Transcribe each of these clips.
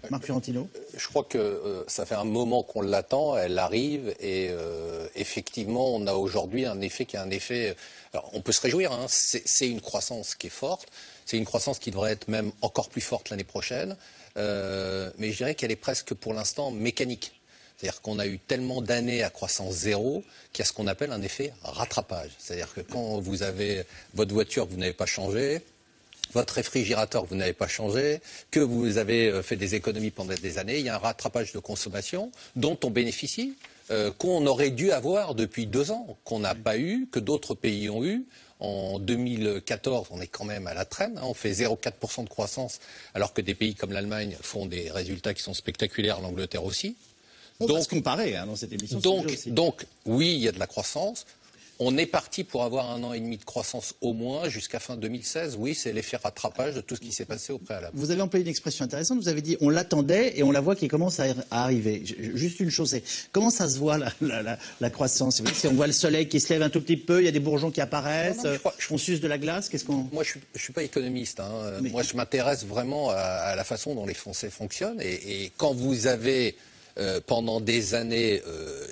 Marc Fiorentino. Je crois que ça fait un moment qu'on l'attend, elle arrive et effectivement on a aujourd'hui un effet qui est un effet... Alors on peut se réjouir, hein, c'est une croissance qui est forte, c'est une croissance qui devrait être même encore plus forte l'année prochaine, mais je dirais qu'elle est presque pour l'instant mécanique. C'est-à-dire qu'on a eu tellement d'années à croissance zéro qu'il y a ce qu'on appelle un effet rattrapage. C'est-à-dire que quand vous avez votre voiture que vous n'avez pas changée, votre réfrigérateur que vous n'avez pas changé, que vous avez fait des économies pendant des années, il y a un rattrapage de consommation dont on bénéficie, qu'on aurait dû avoir depuis 2 ans, qu'on n'a pas eu, que d'autres pays ont eu. En 2014, on est quand même à la traîne, hein, on fait 0,4% de croissance, alors que des pays comme l'Allemagne font des résultats qui sont spectaculaires, l'Angleterre aussi. On va se comparer hein, dans cette émission. Donc, oui, il y a de la croissance. On est parti pour avoir 1 an et demi de croissance au moins jusqu'à fin 2016. Oui, c'est l'effet rattrapage de tout ce qui s'est passé au préalable. Vous avez employé une expression intéressante. Vous avez dit on l'attendait et on la voit qui commence à arriver. Juste une chose, c'est comment ça se voit la croissance? Si on voit le soleil qui se lève un tout petit peu, il y a des bourgeons qui apparaissent, on suce de la glace. Qu'est-ce qu'on... Moi, je suis pas économiste. Hein. Moi, je m'intéresse vraiment à la façon dont les Français fonctionnent. Et quand vous avez pendant des années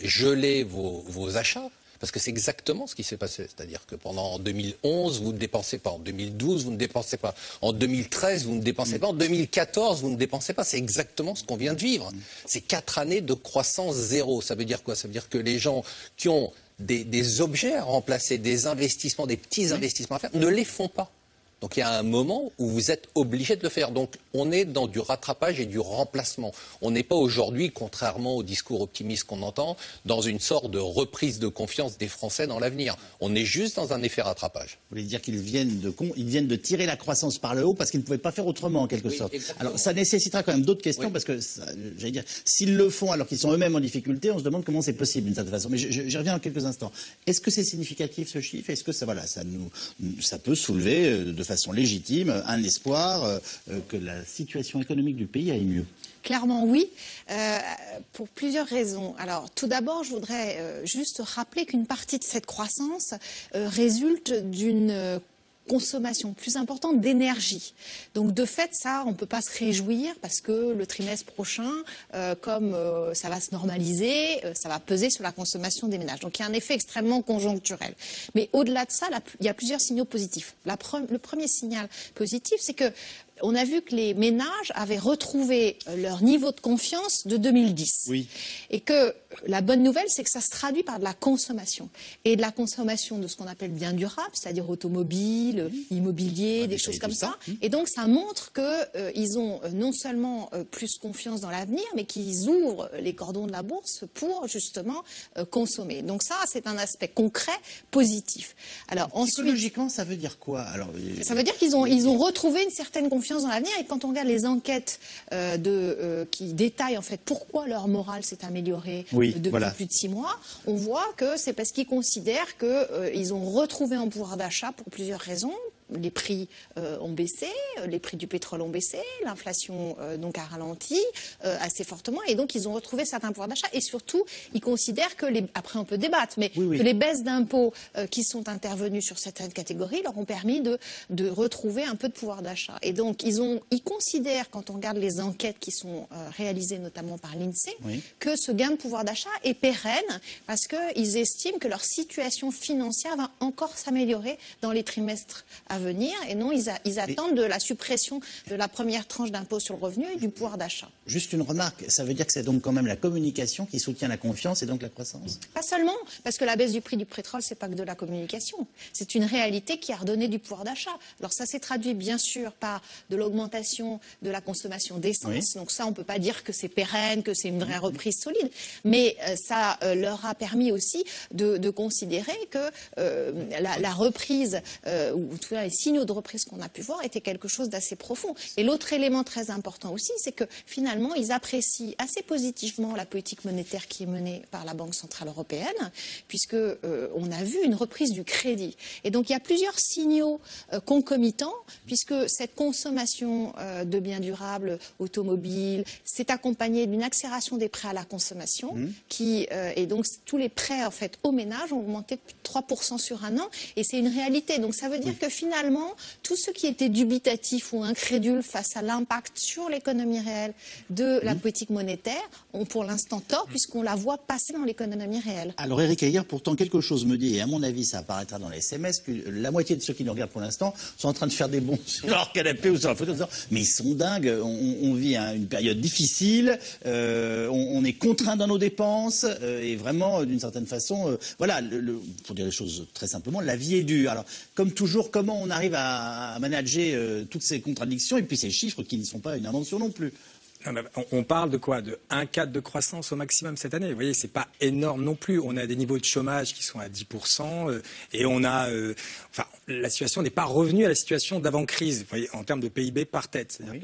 gelé vos achats. Parce que c'est exactement ce qui s'est passé. C'est-à-dire que pendant 2011, vous ne dépensez pas. En 2012, vous ne dépensez pas. En 2013, vous ne dépensez pas. En 2014, vous ne dépensez pas. C'est exactement ce qu'on vient de vivre. C'est 4 années de croissance zéro. Ça veut dire quoi? Ça veut dire que les gens qui ont des objets à remplacer, des investissements, des petits investissements à faire, ne les font pas. Donc il y a un moment où vous êtes obligé de le faire. Donc on est dans du rattrapage et du remplacement. On n'est pas aujourd'hui, contrairement au discours optimiste qu'on entend, dans une sorte de reprise de confiance des Français dans l'avenir. On est juste dans un effet rattrapage. Vous voulez dire qu'ils viennent de tirer la croissance par le haut parce qu'ils ne pouvaient pas faire autrement en quelque sorte. Exactement. Alors ça nécessitera quand même d'autres questions parce que, j'allais dire, s'ils le font alors qu'ils sont eux-mêmes en difficulté, on se demande comment c'est possible d'une certaine façon. Mais j'y reviens en quelques instants. Est-ce que c'est significatif ce chiffre? Est-ce que ça peut soulever de façon légitime un espoir que la situation économique du pays aille mieux? Clairement oui, pour plusieurs raisons. Alors tout d'abord, je voudrais juste rappeler qu'une partie de cette croissance résulte d'une consommation plus importante d'énergie. Donc de fait, ça, on ne peut pas se réjouir parce que le trimestre prochain, comme ça va se normaliser, ça va peser sur la consommation des ménages. Donc il y a un effet extrêmement conjoncturel. Mais au-delà de ça, il y a plusieurs signaux positifs. Le premier signal positif, c'est que on a vu que les ménages avaient retrouvé leur niveau de confiance de 2010. Oui. Et que la bonne nouvelle, c'est que ça se traduit par de la consommation. Et de la consommation de ce qu'on appelle biens durables, c'est-à-dire automobile, immobilier, des choses comme ça. Et donc, ça montre qu'ils ont non seulement plus confiance dans l'avenir, mais qu'ils ouvrent les cordons de la bourse pour, justement, consommer. Donc ça, c'est un aspect concret, positif. Alors, psychologiquement, ça veut dire quoi? Alors, ça veut dire qu'ils ont retrouvé une certaine confiance dans l'avenir, et quand on regarde les enquêtes qui détaillent en fait pourquoi leur morale s'est améliorée depuis plus de 6 mois, on voit que c'est parce qu'ils considèrent qu'ils ont retrouvé un pouvoir d'achat pour plusieurs raisons. Les prix ont baissé, les prix du pétrole ont baissé, l'inflation donc a ralenti assez fortement, et donc ils ont retrouvé certains pouvoirs d'achat, et surtout ils considèrent que après on peut débattre, mais que les baisses d'impôts qui sont intervenues sur certaines catégories leur ont permis de retrouver un peu de pouvoir d'achat. Et donc ils considèrent, quand on regarde les enquêtes qui sont réalisées notamment par l'INSEE, que ce gain de pouvoir d'achat est pérenne, parce qu'ils estiment que leur situation financière va encore s'améliorer dans les trimestres à venir, et non, ils attendent de la suppression de la première tranche d'impôt sur le revenu et du pouvoir d'achat. Juste une remarque, ça veut dire que c'est donc quand même la communication qui soutient la confiance et donc la croissance? Pas seulement, parce que la baisse du prix du pétrole, c'est pas que de la communication. C'est une réalité qui a redonné du pouvoir d'achat. Alors ça s'est traduit bien sûr par de l'augmentation de la consommation d'essence. Donc ça, on peut pas dire que c'est pérenne, que c'est une vraie reprise solide. Mais ça leur a permis aussi de considérer que la reprise, ou en tout cas les signaux de reprise qu'on a pu voir étaient quelque chose d'assez profond. Et l'autre élément très important aussi, c'est que finalement, ils apprécient assez positivement la politique monétaire qui est menée par la Banque Centrale Européenne, puisque on a vu une reprise du crédit. Et donc, il y a plusieurs signaux concomitants, puisque cette consommation de biens durables, automobiles, s'est accompagnée d'une accélération des prêts à la consommation, et donc tous les prêts en fait aux ménages ont augmenté de plus de 3% sur un an, et c'est une réalité. Donc, ça veut dire que finalement, finalement, tous ceux qui étaient dubitatifs ou incrédules face à l'impact sur l'économie réelle de la politique monétaire ont pour l'instant tort, puisqu'on la voit passer dans l'économie réelle. Alors Éric Heyer, pourtant quelque chose me dit, et à mon avis ça apparaîtra dans les SMS, que la moitié de ceux qui nous regardent pour l'instant sont en train de faire des bonds sur leur canapé ou sur leur fauteuil, mais ils sont dingues, on vit une période difficile, on est contraint dans nos dépenses, et vraiment d'une certaine façon, voilà, pour dire les choses très simplement, la vie est dure. Alors comme toujours, comment on arrive à manager toutes ces contradictions et puis ces chiffres qui ne sont pas une invention non plus? On parle de quoi? De 1,4 de croissance au maximum cette année. Vous voyez, c'est pas énorme non plus. On a des niveaux de chômage qui sont à 10%, et on a, enfin, la situation n'est pas revenue à la situation d'avant-crise, vous voyez, en termes de PIB par tête. Oui.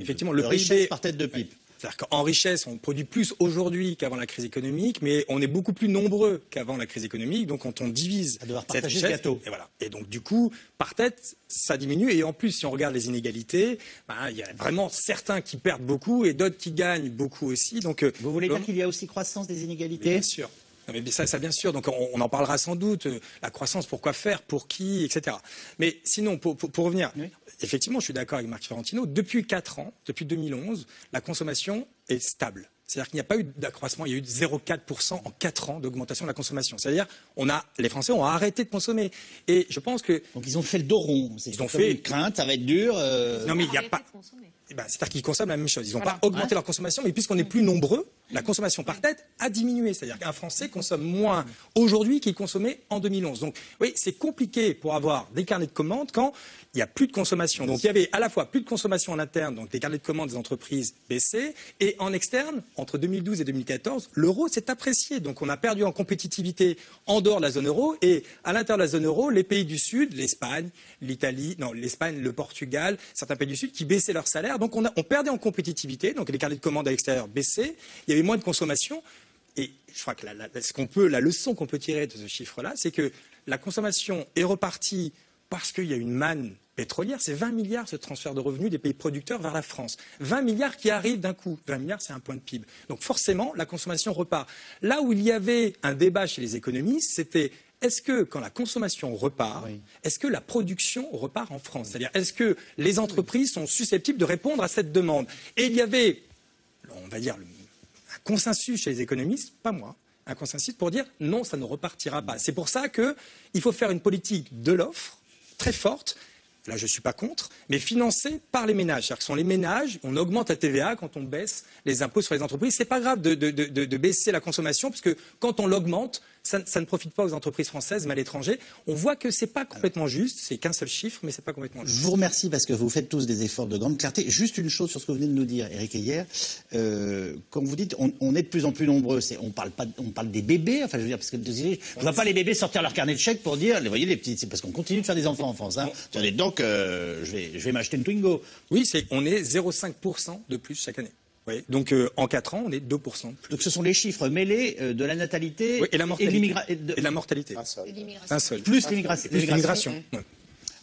Effectivement, le PIB richesse par tête de PIB. C'est-à-dire qu'en richesse, on produit plus aujourd'hui qu'avant la crise économique, mais on est beaucoup plus nombreux qu'avant la crise économique. Donc, quand on divise cette richesse, le gâteau, et voilà. Et donc, du coup, par tête, ça diminue. Et en plus, si on regarde les inégalités, il y a vraiment certains qui perdent beaucoup et d'autres qui gagnent beaucoup aussi. Donc, vous voulez dire qu'il y a aussi croissance des inégalités? Bien sûr. Non, mais ça, bien sûr. Donc, on en parlera sans doute. La croissance, pourquoi faire, pour qui, etc. Mais sinon, pour revenir, oui. Effectivement, je suis d'accord avec Marc Fiorentino. Depuis 4 ans, depuis 2011, la consommation est stable. C'est-à-dire qu'il n'y a pas eu d'accroissement, il y a eu 0,4% en 4 ans d'augmentation de la consommation. C'est-à-dire les Français ont arrêté de consommer. Et je pense que... Donc ils ont fait le dos rond. Ils ont fait une crainte, ça va être dur. Non, mais il n'y a pas... c'est-à-dire qu'ils consomment la même chose. Ils n'ont pas augmenté leur consommation, mais puisqu'on est plus nombreux, la consommation par tête a diminué. C'est-à-dire qu'un Français consomme moins aujourd'hui qu'il consommait en 2011. Donc, oui, c'est compliqué pour avoir des carnets de commandes quand il n'y a plus de consommation. Donc, il y avait à la fois plus de consommation en interne, donc les carnets de commandes des entreprises baissaient, et en externe, entre 2012 et 2014, l'euro s'est apprécié. Donc, on a perdu en compétitivité en dehors de la zone euro, et à l'intérieur de la zone euro, les pays du Sud, l'Espagne, l'Espagne, le Portugal, certains pays du Sud qui baissaient leurs salaires. Donc, on perdait en compétitivité. Donc, les carnets de commandes à l'extérieur baissaient. Il y avait moins de consommation. Et je crois que la leçon qu'on peut tirer de ce chiffre-là, c'est que la consommation est repartie parce qu'il y a une manne pétrolière. C'est 20 milliards ce transfert de revenus des pays producteurs vers la France. 20 milliards qui arrivent d'un coup. 20 milliards, c'est un point de PIB. Donc forcément, la consommation repart. Là où il y avait un débat chez les économistes, c'était est-ce que quand la consommation repart, est-ce que la production repart en France? C'est-à-dire, est-ce que les entreprises sont susceptibles de répondre à cette demande? Et il y avait, on va dire, un consensus chez les économistes, pas moi, un consensus pour dire non, ça ne repartira pas. C'est pour ça qu'il faut faire une politique de l'offre très forte. Là, je ne suis pas contre, mais financée par les ménages. C'est-à-dire que ce sont les ménages, on augmente la TVA quand on baisse les impôts sur les entreprises. Ce n'est pas grave de baisser la consommation, parce que quand on l'augmente, ça ne profite pas aux entreprises françaises, mais à l'étranger. On voit que ce n'est pas complètement juste, c'est qu'un seul chiffre, mais ce n'est pas complètement juste. Je vous remercie parce que vous faites tous des efforts de grande clarté. Juste une chose sur ce que vous venez de nous dire, Éric Heyer. Comme vous dites, on est de plus en plus nombreux. On parle des bébés, enfin je veux dire, parce que je ne vois pas les bébés sortir leur carnet de chèques pour dire, vous voyez les petits, c'est parce qu'on continue de faire des enfants en France. Hein. Donc je vais m'acheter une Twingo. Oui, on est 0,5% de plus chaque année. Oui. Donc en 4 ans, on est 2%. Donc ce sont les chiffres mêlés de la natalité et la mortalité. Et la mortalité. Un seul. Plus l'immigration. Oui.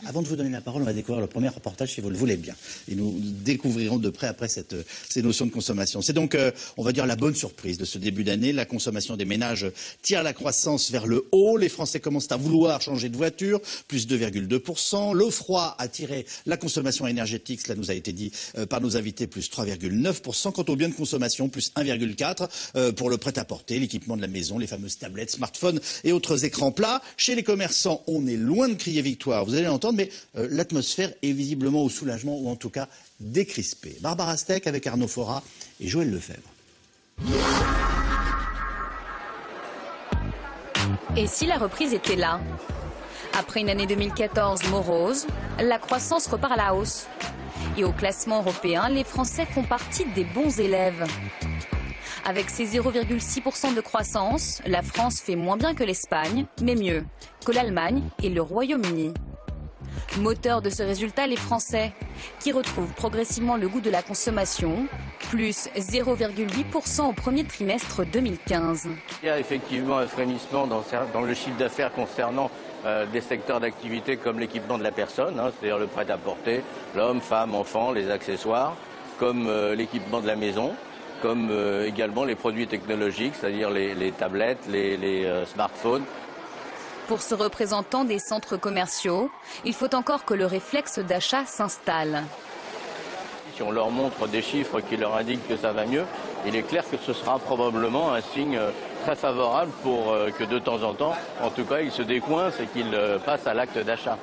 Avant de vous donner la parole, on va découvrir le premier reportage, si vous le voulez bien. Et nous découvrirons de près après ces notions de consommation. C'est donc, on va dire, la bonne surprise de ce début d'année. La consommation des ménages tire la croissance vers le haut. Les Français commencent à vouloir changer de voiture, plus 2,2%. Le froid a tiré la consommation énergétique, cela nous a été dit par nos invités, plus 3,9%. Quant aux biens de consommation, plus 1,4%. Pour le prêt-à-porter, l'équipement de la maison, les fameuses tablettes, smartphones et autres écrans plats. Chez les commerçants, on est loin de crier victoire. Vous allez l'entendre, mais l'atmosphère est visiblement au soulagement, ou en tout cas décrispée. Barbara Steck avec Arnaud Fora et Joël Lefebvre. Et si la reprise était là? Après une année 2014 morose, la croissance repart à la hausse. Et au classement européen, les Français font partie des bons élèves. Avec ses 0,6% de croissance, la France fait moins bien que l'Espagne, mais mieux que l'Allemagne et le Royaume-Uni. Moteur de ce résultat, les Français, qui retrouvent progressivement le goût de la consommation, plus 0,8% au premier trimestre 2015. Il y a effectivement un frémissement dans le chiffre d'affaires concernant des secteurs d'activité comme l'équipement de la personne, c'est-à-dire le prêt-à-porter, l'homme, femme, enfant, les accessoires, comme l'équipement de la maison, comme également les produits technologiques, c'est-à-dire les tablettes, les smartphones. Pour ce représentant des centres commerciaux, il faut encore que le réflexe d'achat s'installe. Si on leur montre des chiffres qui leur indiquent que ça va mieux, il est clair que ce sera probablement un signe très favorable pour que de temps en temps, en tout cas, ils se décoincent et qu'ils passent à l'acte d'achat.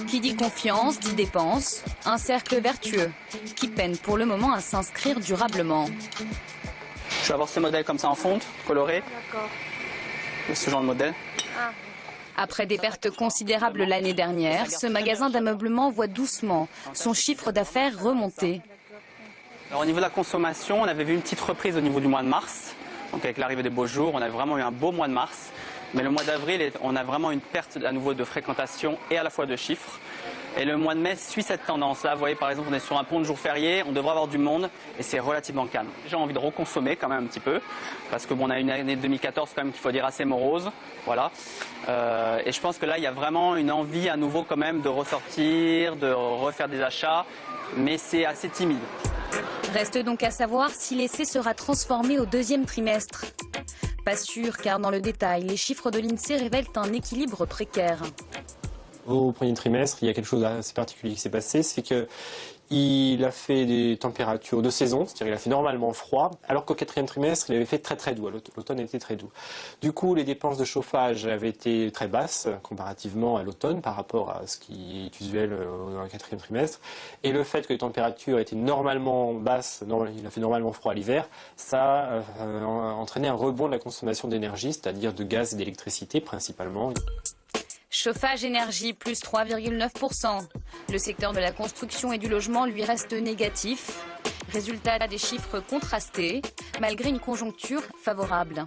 Qui dit confiance dit dépense, un cercle vertueux qui peine pour le moment à s'inscrire durablement. Je vais avoir ces modèles comme ça en fonte, colorés. D'accord. Ce genre de modèle. Ah. Après des pertes considérables l'année dernière, ce magasin d'ameublement voit doucement son chiffre d'affaires remonter. Alors, au niveau de la consommation, on avait vu une petite reprise au niveau du mois de mars. Donc avec l'arrivée des beaux jours, on a vraiment eu un beau mois de mars. Mais le mois d'avril, on a vraiment une perte à nouveau de fréquentation et à la fois de chiffres. Et le mois de mai suit cette tendance-là. Vous voyez, par exemple, on est sur un pont de jour férié, on devrait avoir du monde et c'est relativement calme. J'ai envie de reconsommer quand même un petit peu parce que bon, on a une année 2014 quand même qu'il faut dire assez morose. Voilà. Et je pense que là, il y a vraiment une envie à nouveau quand même de ressortir, de refaire des achats, mais c'est assez timide. Reste donc à savoir si l'essai sera transformé au deuxième trimestre. Pas sûr, car dans le détail, les chiffres de l'INSEE révèlent un équilibre précaire. Au premier trimestre, il y a quelque chose d'assez particulier qui s'est passé, c'est qu'il a fait des températures de saison, c'est-à-dire il a fait normalement froid, alors qu'au quatrième trimestre, il avait fait très très doux, l'automne était très doux. Du coup, les dépenses de chauffage avaient été très basses comparativement à l'automne par rapport à ce qui est usuel dans le quatrième trimestre. Et le fait que les températures étaient normalement basses, il a fait normalement froid l'hiver, ça a entraîné un rebond de la consommation d'énergie, c'est-à-dire de gaz et d'électricité principalement. Chauffage énergie plus 3,9%. Le secteur de la construction et du logement lui reste négatif. Résultat des chiffres contrastés, malgré une conjoncture favorable.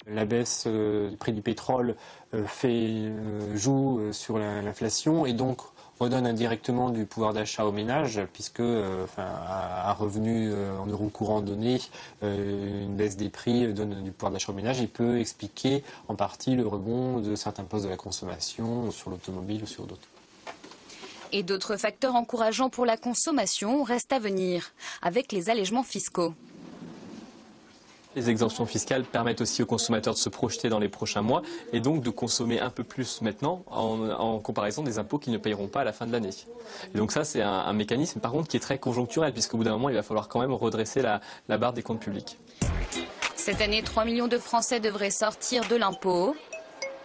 La baisse du prix du pétrole joue sur l'inflation et donc redonne indirectement du pouvoir d'achat aux ménages, puisque à revenus en euros courants donnés, une baisse des prix donne du pouvoir d'achat aux ménages et peut expliquer en partie le rebond de certains postes de la consommation sur l'automobile ou sur d'autres. Et d'autres facteurs encourageants pour la consommation restent à venir, avec les allègements fiscaux. Les exemptions fiscales permettent aussi aux consommateurs de se projeter dans les prochains mois et donc de consommer un peu plus maintenant en comparaison des impôts qu'ils ne payeront pas à la fin de l'année. Et donc ça, c'est un mécanisme par contre qui est très conjoncturel puisqu'au bout d'un moment, il va falloir quand même redresser la barre des comptes publics. Cette année, 3 millions de Français devraient sortir de l'impôt,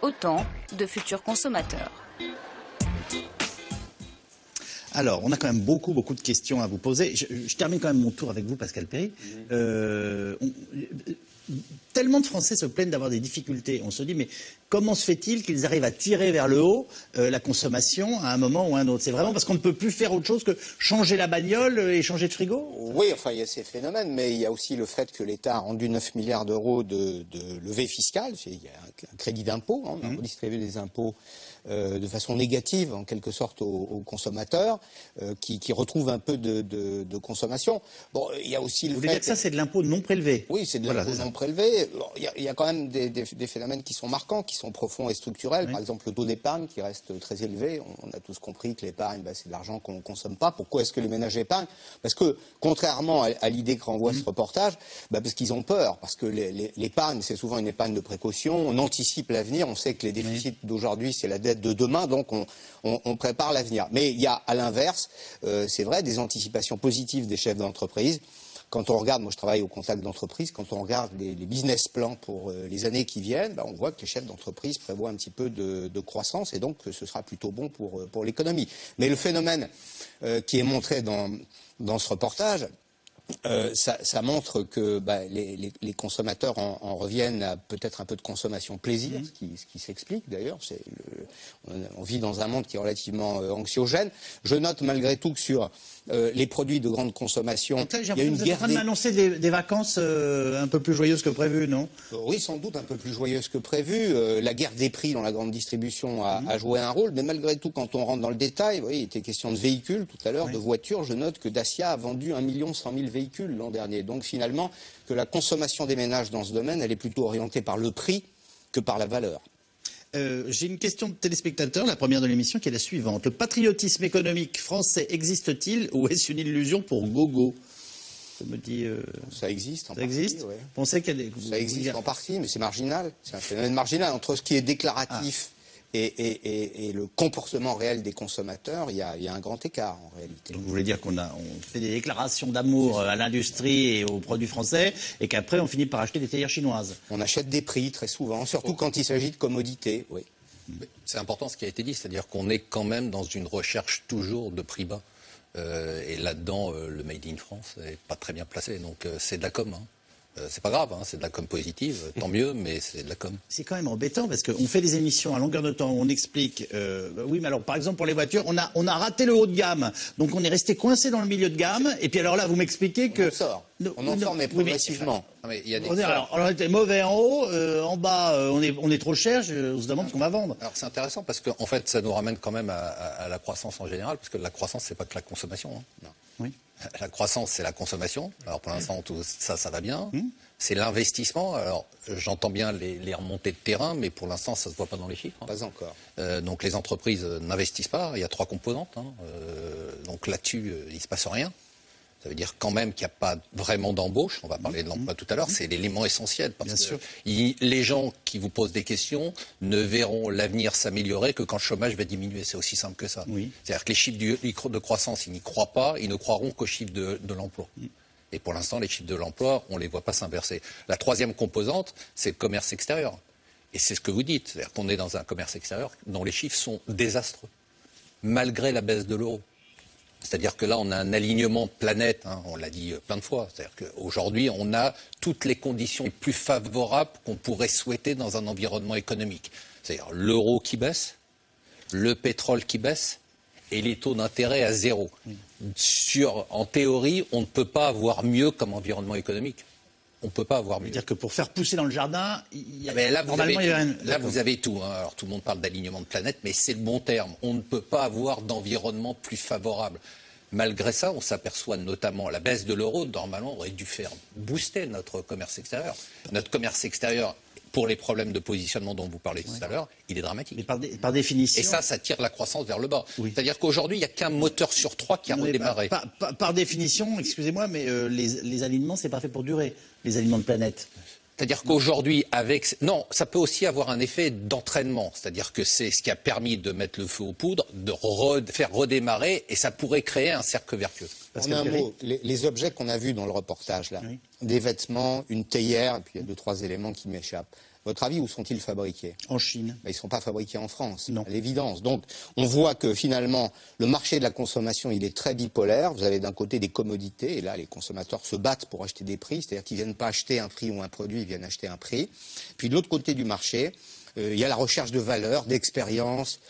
autant de futurs consommateurs. Alors, on a quand même beaucoup de questions à vous poser. Je termine quand même mon tour avec vous, Pascal Perry. Tellement de Français se plaignent d'avoir des difficultés. On se dit, mais comment se fait-il qu'ils arrivent à tirer vers le haut la consommation à un moment ou à un autre? C'est vraiment parce qu'on ne peut plus faire autre chose que changer la bagnole et changer de frigo? Oui, enfin, il y a ces phénomènes, mais il y a aussi le fait que l'État a rendu 9 milliards d'euros de levée fiscale. Il y a un crédit d'impôt, on a redistribué des impôts de façon négative, en quelque sorte, aux consommateurs, qui retrouvent un peu de consommation. Bon, il y a aussi le fait... Vous voulez dire que ça, c'est de l'impôt non prélevé? Oui, c'est de l'impôt non prélevé. Bon, il y a quand même des phénomènes qui sont marquants, qui sont profonds et structurels. Oui. Par exemple, le taux d'épargne qui reste très élevé. On a tous compris que l'épargne, c'est de l'argent qu'on ne consomme pas. Pourquoi est-ce que les ménages épargnent? Parce que, contrairement à l'idée que renvoie ce reportage, parce qu'ils ont peur. Parce que l'épargne, c'est souvent une épargne de précaution. On anticipe l'avenir. On sait que les déficits d'aujourd'hui, c'est la dette de demain. Donc, on prépare l'avenir. Mais il y a, à l'inverse, c'est vrai, des anticipations positives des chefs d'entreprise. Quand on regarde, moi je travaille au contact d'entreprises, quand on regarde les business plans pour les années qui viennent, on voit que les chefs d'entreprise prévoient un petit peu de croissance et donc ce sera plutôt bon pour l'économie. Mais le phénomène qui est montré dans ce reportage, ça montre que les consommateurs en reviennent à peut-être un peu de consommation plaisir, ce qui s'explique d'ailleurs. On vit dans un monde qui est relativement anxiogène. Je note malgré tout que sur les produits de grande consommation, il y a une guerre. Vous êtes en train de m'annoncer des vacances un peu plus joyeuses que prévu, non? Oui, sans doute un peu plus joyeuses que prévu. La guerre des prix dans la grande distribution a joué un rôle, mais malgré tout, quand on rentre dans le détail, il était question de véhicules tout à l'heure, de voitures. Je note que Dacia a vendu 1 100 000 véhicules l'an dernier. Donc finalement, que la consommation des ménages dans ce domaine, elle est plutôt orientée par le prix que par la valeur. J'ai une question de téléspectateur, la première de l'émission, qui est la suivante. Le patriotisme économique français existe-t-il ou est-ce une illusion pour gogo? me dit... Ça existe en ça partie. Existe Ouais. Pensez qu'il y a des... Ça existe en partie, mais c'est marginal. C'est un phénomène marginal. Entre ce qui est déclaratif et le comportement réel des consommateurs, il y a un grand écart en réalité. Donc vous voulez dire qu'on fait des déclarations d'amour à l'industrie et aux produits français et qu'après on finit par acheter des théières chinoises. On achète des prix très souvent, surtout quand il s'agit de commodités. Oui. C'est important ce qui a été dit, c'est-à-dire qu'on est quand même dans une recherche toujours de prix bas. Et là-dedans, le Made in France n'est pas très bien placé. Donc c'est de la com. Hein. C'est pas grave, hein, c'est de la com positive, tant mieux, mais c'est de la com. C'est quand même embêtant parce qu'on fait des émissions à longueur de temps où on explique. Oui, mais alors par exemple pour les voitures, on a raté le haut de gamme, donc on est resté coincé dans le milieu de gamme. Et puis alors là, vous m'expliquez que on en sort, mais progressivement. On était mauvais en haut, en bas, on est trop cher. On se demande ce qu'on va vendre. Alors c'est intéressant parce qu'en fait, ça nous ramène quand même à la croissance en général, parce que la croissance, c'est pas que la consommation. Hein. Non. Oui. La croissance, c'est la consommation. Alors pour l'instant, tout ça va bien. C'est l'investissement. Alors j'entends bien les remontées de terrain, mais pour l'instant, ça se voit pas dans les chiffres. Hein. Pas encore. Donc les entreprises n'investissent pas. Il y a 3 composantes. Hein. Donc là-dessus, il se passe rien. Ça veut dire quand même qu'il n'y a pas vraiment d'embauche. On va parler de l'emploi tout à l'heure. C'est l'élément essentiel. Parce que les gens qui vous posent des questions ne verront l'avenir s'améliorer que quand le chômage va diminuer. C'est aussi simple que ça. Oui. C'est-à-dire que les chiffres de croissance, ils n'y croient pas. Ils ne croiront qu'aux chiffres de l'emploi. Et pour l'instant, les chiffres de l'emploi, on ne les voit pas s'inverser. La troisième composante, c'est le commerce extérieur. Et c'est ce que vous dites. C'est-à-dire qu'on est dans un commerce extérieur dont les chiffres sont désastreux, malgré la baisse de l'euro. C'est-à-dire que là, on a un alignement de planète, hein, on l'a dit plein de fois. C'est-à-dire qu'aujourd'hui, on a toutes les conditions les plus favorables qu'on pourrait souhaiter dans un environnement économique. C'est-à-dire l'euro qui baisse, le pétrole qui baisse et les taux d'intérêt à zéro. En théorie, on ne peut pas avoir mieux comme environnement économique. On ne peut pas avoir mieux. C'est-à-dire que pour faire pousser dans le jardin, vous avez tout. Hein. Alors tout le monde parle d'alignement de planète, mais c'est le bon terme. On ne peut pas avoir d'environnement plus favorable. Malgré ça, on s'aperçoit notamment la baisse de l'euro, normalement, aurait dû faire booster notre commerce extérieur. Notre commerce extérieur, pour les problèmes de positionnement dont vous parlez tout à l'heure, il est dramatique. Mais par définition... Et ça tire la croissance vers le bas. Oui. C'est-à-dire qu'aujourd'hui, il n'y a qu'un moteur sur 3 qui a redémarré. Par définition, excusez-moi, mais les alignements, c'est pas fait pour durer, les alignements de planète. C'est-à-dire qu'aujourd'hui, non, ça peut aussi avoir un effet d'entraînement. C'est-à-dire que c'est ce qui a permis de mettre le feu aux poudres, de faire redémarrer, et ça pourrait créer un cercle vertueux. En un mot, les objets qu'on a vus dans le reportage, là, des vêtements, une théière, et puis il y a 2-3 éléments qui m'échappent. Votre avis, où sont-ils fabriqués? En Chine. Ils ne sont pas fabriqués en France, à l'évidence. Donc, on voit que finalement, le marché de la consommation, il est très bipolaire. Vous avez d'un côté des commodités, et là, les consommateurs se battent pour acheter des prix, c'est-à-dire qu'ils ne viennent pas acheter un prix ou un produit, ils viennent acheter un prix. Puis de l'autre côté du marché, il y a la recherche de valeur, d'expérience,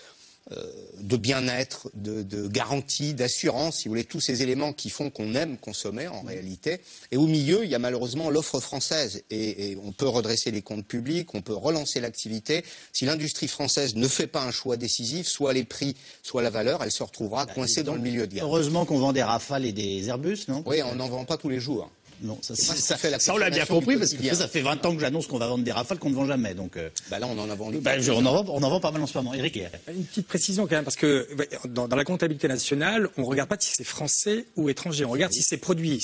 de bien-être, de garantie, d'assurance, si vous voulez, tous ces éléments qui font qu'on aime consommer en réalité. Et au milieu, il y a malheureusement l'offre française. Et on peut redresser les comptes publics, on peut relancer l'activité. Si l'industrie française ne fait pas un choix décisif, soit les prix, soit la valeur, elle se retrouvera coincée dans le milieu de gamme. Heureusement qu'on vend des Rafales et des Airbus, non? Oui, on n'en vend pas tous les jours. Non, ça on l'a bien compris, parce que ça fait 20 ans que j'annonce qu'on va vendre des Rafales qu'on ne vend jamais. Donc, là, on en a vendu. On en vend pas mal en ce moment. Eric. Une petite précision quand même, parce que dans la comptabilité nationale, on ne regarde pas si c'est français ou étranger. On regarde si c'est produit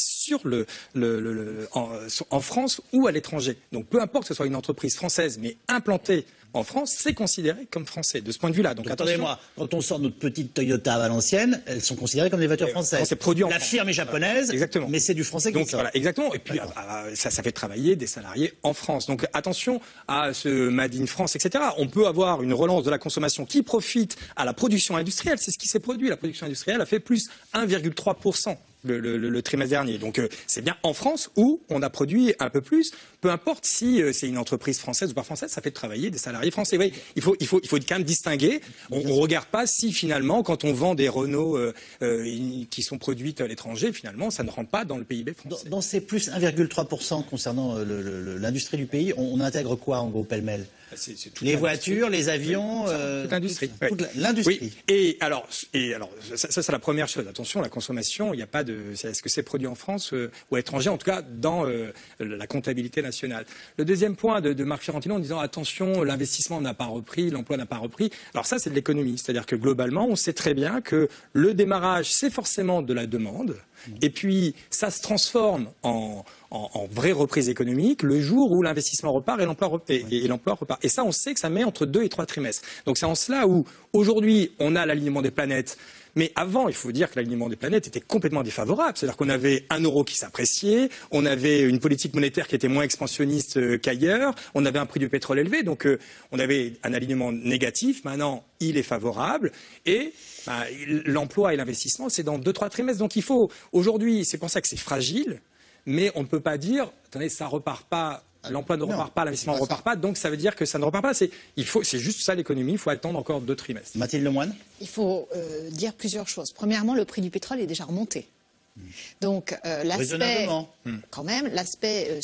en France ou à l'étranger. Donc peu importe que ce soit une entreprise française, mais implantée en France, c'est considéré comme français de ce point de vue-là. Donc attendez-moi, quand on sort notre petite Toyota à Valenciennes, elles sont considérées comme des voitures françaises. La firme est japonaise, exactement. Mais c'est du français qui sort. Voilà, exactement. Et puis ça fait travailler des salariés en France. Donc attention à ce Made in France, etc. On peut avoir une relance de la consommation qui profite à la production industrielle. C'est ce qui s'est produit. La production industrielle a fait plus 1,3%. Le trimestre dernier. Donc c'est bien en France où on a produit un peu plus, peu importe si c'est une entreprise française ou pas française, ça fait travailler des salariés français. Oui, il faut quand même distinguer. On ne regarde pas si finalement, quand on vend des Renault qui sont produites à l'étranger, finalement, ça ne rentre pas dans le PIB français. Dans ces plus 1,3% concernant l'industrie du pays, on intègre quoi en gros pêle-mêle? Les voitures, les avions, toute l'industrie. L'industrie. Oui. Et alors, ça c'est la première chose. Attention, la consommation, il n'y a pas de. Est-ce que c'est produit en France ou à l'étranger, en tout cas dans la comptabilité nationale. Le deuxième point de Marc Fiorentino en disant attention, l'investissement n'a pas repris, l'emploi n'a pas repris. Alors ça, c'est de l'économie. C'est-à-dire que globalement, on sait très bien que le démarrage, c'est forcément de la demande. Et puis, ça se transforme en vraie reprise économique le jour où l'investissement repart et l'emploi repart. Et ça, on sait que ça met entre 2 et 3 trimestres. Donc c'est en cela où, aujourd'hui, on a l'alignement des planètes. Mais avant, il faut dire que l'alignement des planètes était complètement défavorable. C'est-à-dire qu'on avait un euro qui s'appréciait, on avait une politique monétaire qui était moins expansionniste qu'ailleurs, on avait un prix du pétrole élevé, donc on avait un alignement négatif. Maintenant, il est favorable et l'emploi et l'investissement, c'est dans 2-3 trimestres. Donc il faut, aujourd'hui, c'est pour ça que c'est fragile, mais on ne peut pas dire, attendez, ça repart pas. L'emploi ne repart pas, l'investissement ne repart pas, donc ça veut dire que ça ne repart pas. C'est juste ça l'économie, il faut attendre encore 2 trimestres. Mathilde Lemoine. Il faut dire plusieurs choses. Premièrement, le prix du pétrole est déjà remonté. Donc l'aspect, quand même, l'aspect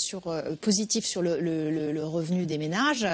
positif sur le revenu des ménages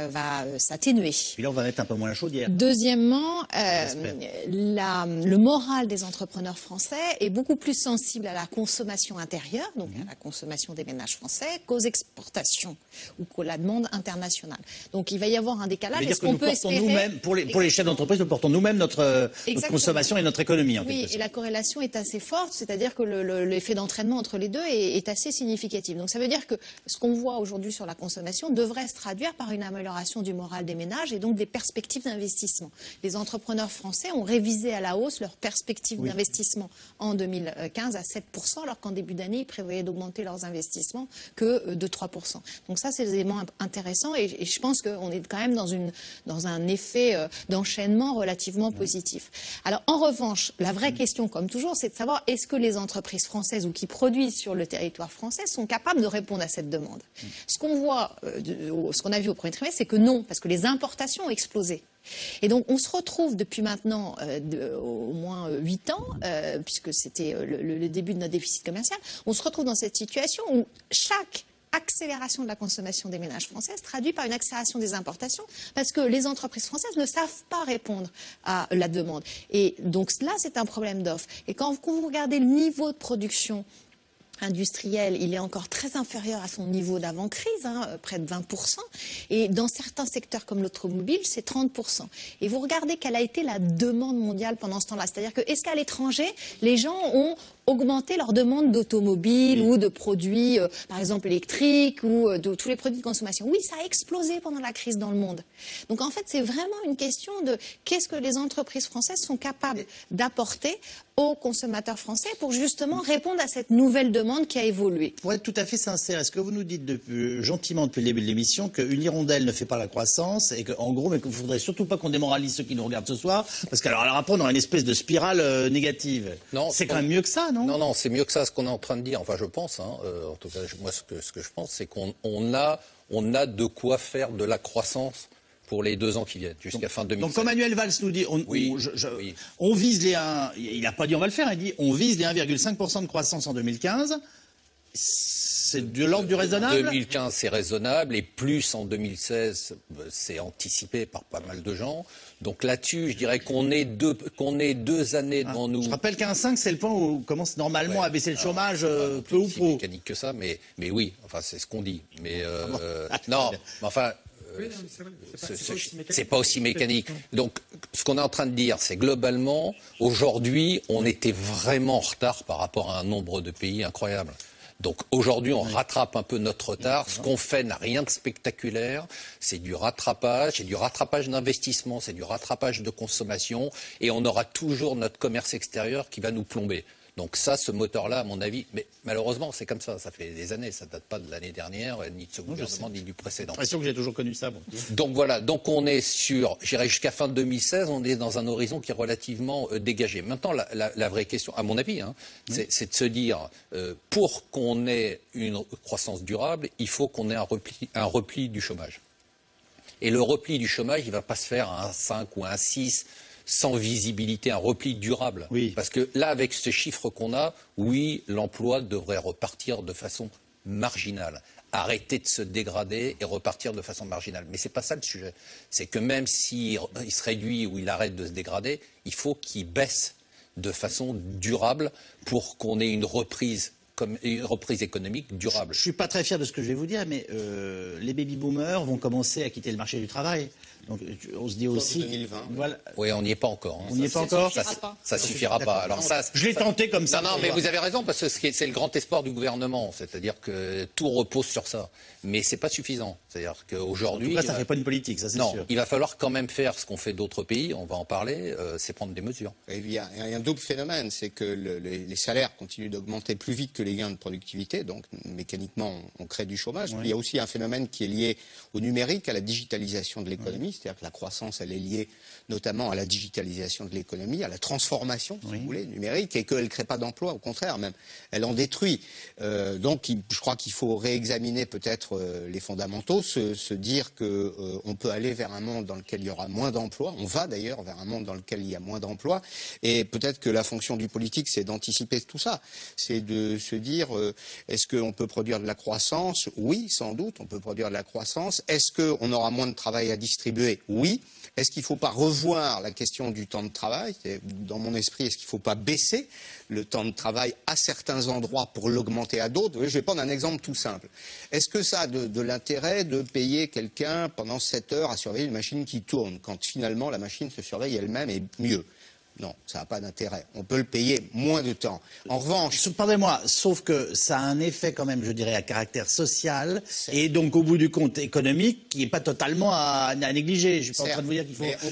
va s'atténuer. Puis là, on va mettre un peu moins la chaudière. Deuxièmement, le moral des entrepreneurs français est beaucoup plus sensible à la consommation intérieure, donc à la consommation des ménages français, qu'aux exportations ou qu'à la demande internationale. Donc il va y avoir un décalage. Est-ce qu'on peut espérer pour les chefs d'entreprise, nous portons nous-mêmes notre consommation et notre économie. Oui, et la corrélation est assez forte, c'est-à-dire que l'effet d'entraînement entre les deux est assez significatif. Donc ça veut dire que ce qu'on voit aujourd'hui sur la consommation devrait se traduire par une amélioration du moral des ménages et donc des perspectives d'investissement. Les entrepreneurs français ont révisé à la hausse leurs perspectives d'investissement en 2015 à 7%, alors qu'en début d'année, ils prévoyaient d'augmenter leurs investissements que de 3%. Donc ça, c'est des éléments intéressants et je pense qu'on est quand même dans un effet d'enchaînement relativement positif. Alors en revanche, la vraie question, comme toujours, c'est de savoir est-ce que les entreprises françaises ou qui produisent sur le territoire français sont capables de répondre à cette demande. Ce qu'on voit, ce qu'on a vu au premier trimestre, c'est que non, parce que les importations ont explosé. Et donc on se retrouve depuis maintenant au moins 8 ans, puisque c'était le début de notre déficit commercial, on se retrouve dans cette situation où chaque accélération de la consommation des ménages français se traduit par une accélération des importations parce que les entreprises françaises ne savent pas répondre à la demande. Et donc là, c'est un problème d'offre. Et quand vous regardez le niveau de production industriel, il est encore très inférieur à son niveau d'avant-crise, près de 20%. Et dans certains secteurs comme l'automobile, c'est 30%. Et vous regardez quelle a été la demande mondiale pendant ce temps-là. C'est-à-dire que, est-ce qu'à l'étranger, les gens ont augmenté leur demande d'automobile ou de produits, par exemple, électriques ou de tous les produits de consommation? Oui, ça a explosé pendant la crise dans le monde. Donc, en fait, c'est vraiment une question de qu'est-ce que les entreprises françaises sont capables d'apporter aux consommateurs français pour justement répondre à cette nouvelle demande qui a évolué. Pour être tout à fait sincère, est-ce que vous nous dites gentiment depuis le début de l'émission qu'une hirondelle ne fait pas la croissance et qu'en gros, mais qu'il ne faudrait surtout pas qu'on démoralise ceux qui nous regardent ce soir parce qu'alors après on aura une espèce de spirale négative. Non, c'est quand même mieux que ça, non? Non, c'est mieux que ça ce qu'on est en train de dire. Enfin, je pense, en tout cas, moi ce que je pense, c'est qu'on a de quoi faire de la croissance pour les 2 ans qui viennent, jusqu'à fin 2016. Donc, comme Manuel Valls nous dit, on vise les 1, il n'a pas dit on va le faire, il dit on vise les 1,5% de croissance en 2015. C'est de l'ordre du raisonnable? 2015, c'est raisonnable, et plus en 2016, c'est anticipé par pas mal de gens. Donc là-dessus, je dirais qu'on est 2 années devant nous. Je rappelle qu'un 5, c'est le point où on commence normalement à baisser le chômage peu ou prou. Mécanique que ça, mais oui, enfin c'est ce qu'on dit. Mais non, mais enfin. C'est pas aussi mécanique. Donc, ce qu'on est en train de dire, c'est globalement, aujourd'hui, on était vraiment en retard par rapport à un nombre de pays incroyable. Donc aujourd'hui, on rattrape un peu notre retard. Ce qu'on fait n'a rien de spectaculaire. C'est du rattrapage d'investissement, c'est du rattrapage de consommation. Et on aura toujours notre commerce extérieur qui va nous plomber. Donc ça, ce moteur-là, à mon avis, mais malheureusement, c'est comme ça. Ça fait des années. Ça ne date pas de l'année dernière, ni de ce gouvernement, ni du précédent. J'ai l'impression que j'ai toujours connu ça. Bon. Donc voilà. Donc on est j'irai jusqu'à fin 2016, on est dans un horizon qui est relativement dégagé. Maintenant, la vraie question, à mon avis, c'est de se dire, pour qu'on ait une croissance durable, il faut qu'on ait un repli du chômage. Et le repli du chômage, il ne va pas se faire à un 5 ou à un 6, sans visibilité, un repli durable. Oui. Parce que là, avec ce chiffre qu'on a, oui, l'emploi devrait repartir de façon marginale. Arrêter de se dégrader et repartir de façon marginale. Mais ce n'est pas ça le sujet. C'est que même s'il se réduit ou il arrête de se dégrader, il faut qu'il baisse de façon durable pour qu'on ait une reprise économique durable. Je ne suis pas très fier de ce que je vais vous dire, mais les baby-boomers vont commencer à quitter le marché du travail. Donc on se dit aussi... 2020. Voilà. Oui, on n'y est pas encore. Hein. On n'y est pas encore. Ça suffira pas. Alors ça, je l'ai tenté comme ça. Non, mais vous avez raison, parce que c'est le grand espoir du gouvernement. C'est-à-dire que tout repose sur ça. Mais c'est pas suffisant. C'est-à-dire qu'aujourd'hui... En tout cas, ça ne fait pas une politique, ça c'est sûr. Non, il va falloir quand même faire ce qu'on fait d'autres pays, on va en parler, c'est prendre des mesures. Et il y a un double phénomène, c'est que les salaires continuent d'augmenter plus vite que les gains de productivité, donc mécaniquement on crée du chômage. Oui. Il y a aussi un phénomène qui est lié au numérique, à la digitalisation de l'économie, c'est-à-dire que la croissance elle est liée notamment à la digitalisation de l'économie, à la transformation, si vous voulez, numérique, et qu'elle ne crée pas d'emplois, au contraire même, elle en détruit. Donc je crois qu'il faut réexaminer peut-être les fondamentaux, se dire qu'on peut aller vers un monde dans lequel il y aura moins d'emplois, on va d'ailleurs vers un monde dans lequel il y a moins d'emplois, et peut-être que la fonction du politique c'est d'anticiper tout ça, c'est de se dire est-ce qu'on peut produire de la croissance? Oui, sans doute, on peut produire de la croissance. Est-ce qu'on aura moins de travail à distribuer? Oui. Est-ce qu'il ne faut pas revoir la question du temps de travail? Dans mon esprit, est-ce qu'il ne faut pas baisser le temps de travail à certains endroits pour l'augmenter à d'autres? Je vais prendre un exemple tout simple. Est-ce que ça a de l'intérêt de payer quelqu'un pendant 7 heures à surveiller une machine qui tourne, quand finalement la machine se surveille elle-même et mieux? Non, ça n'a pas d'intérêt. On peut le payer moins de temps. En revanche... Pardonnez-moi, sauf que ça a un effet quand même, je dirais, à caractère social et donc au bout du compte économique qui n'est pas totalement à négliger. Je ne suis pas en train de vous dire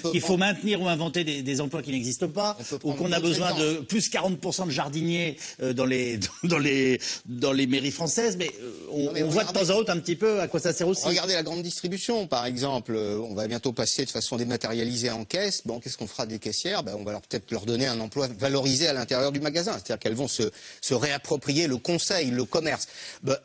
qu'il faut maintenir ou inventer des emplois qui n'existent pas ou qu'on a besoin de plus 40% de jardiniers dans les mairies françaises, mais on voit de temps à autre un petit peu à quoi ça sert aussi. Regardez la grande distribution, par exemple. On va bientôt passer de façon dématérialisée en caisse. Bon, qu'est-ce qu'on fera des caissières? On va peut-être leur donner un emploi valorisé à l'intérieur du magasin. C'est-à-dire qu'elles vont se réapproprier le conseil, le commerce.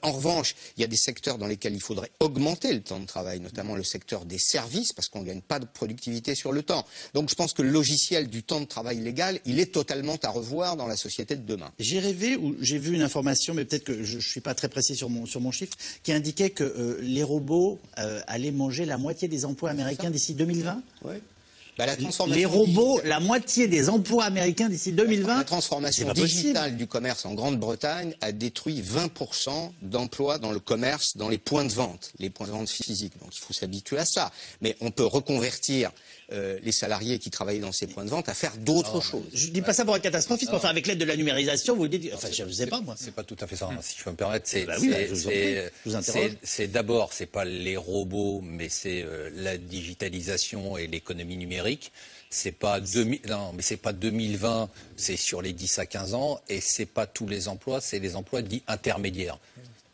En revanche, il y a des secteurs dans lesquels il faudrait augmenter le temps de travail, notamment le secteur des services, parce qu'on ne gagne pas de productivité sur le temps. Donc je pense que le logiciel du temps de travail légal, il est totalement à revoir dans la société de demain. J'ai rêvé ou j'ai vu une information, mais peut-être que je ne suis pas très précis sur mon chiffre, qui indiquait que les robots allaient manger la moitié des emplois américains d'ici 2020. Oui. Les robots, la moitié des emplois américains d'ici 2020. La transformation digitale du commerce en Grande-Bretagne a détruit 20% d'emplois dans le commerce, dans les points de vente physiques. Donc il faut s'habituer à ça. Mais on peut reconvertir les salariés qui travaillaient dans ces points de vente à faire d'autres choses. Je ne dis pas ça pour être catastrophiste, mais enfin, avec l'aide de la numérisation, vous le dites. Enfin, je ne sais pas, moi. C'est pas tout à fait ça, si je peux me permettre. C'est d'abord, c'est pas les robots, mais c'est la digitalisation et l'économie numérique. C'est pas 2020, c'est sur les 10 à 15 ans, et c'est pas tous les emplois, c'est les emplois dits intermédiaires.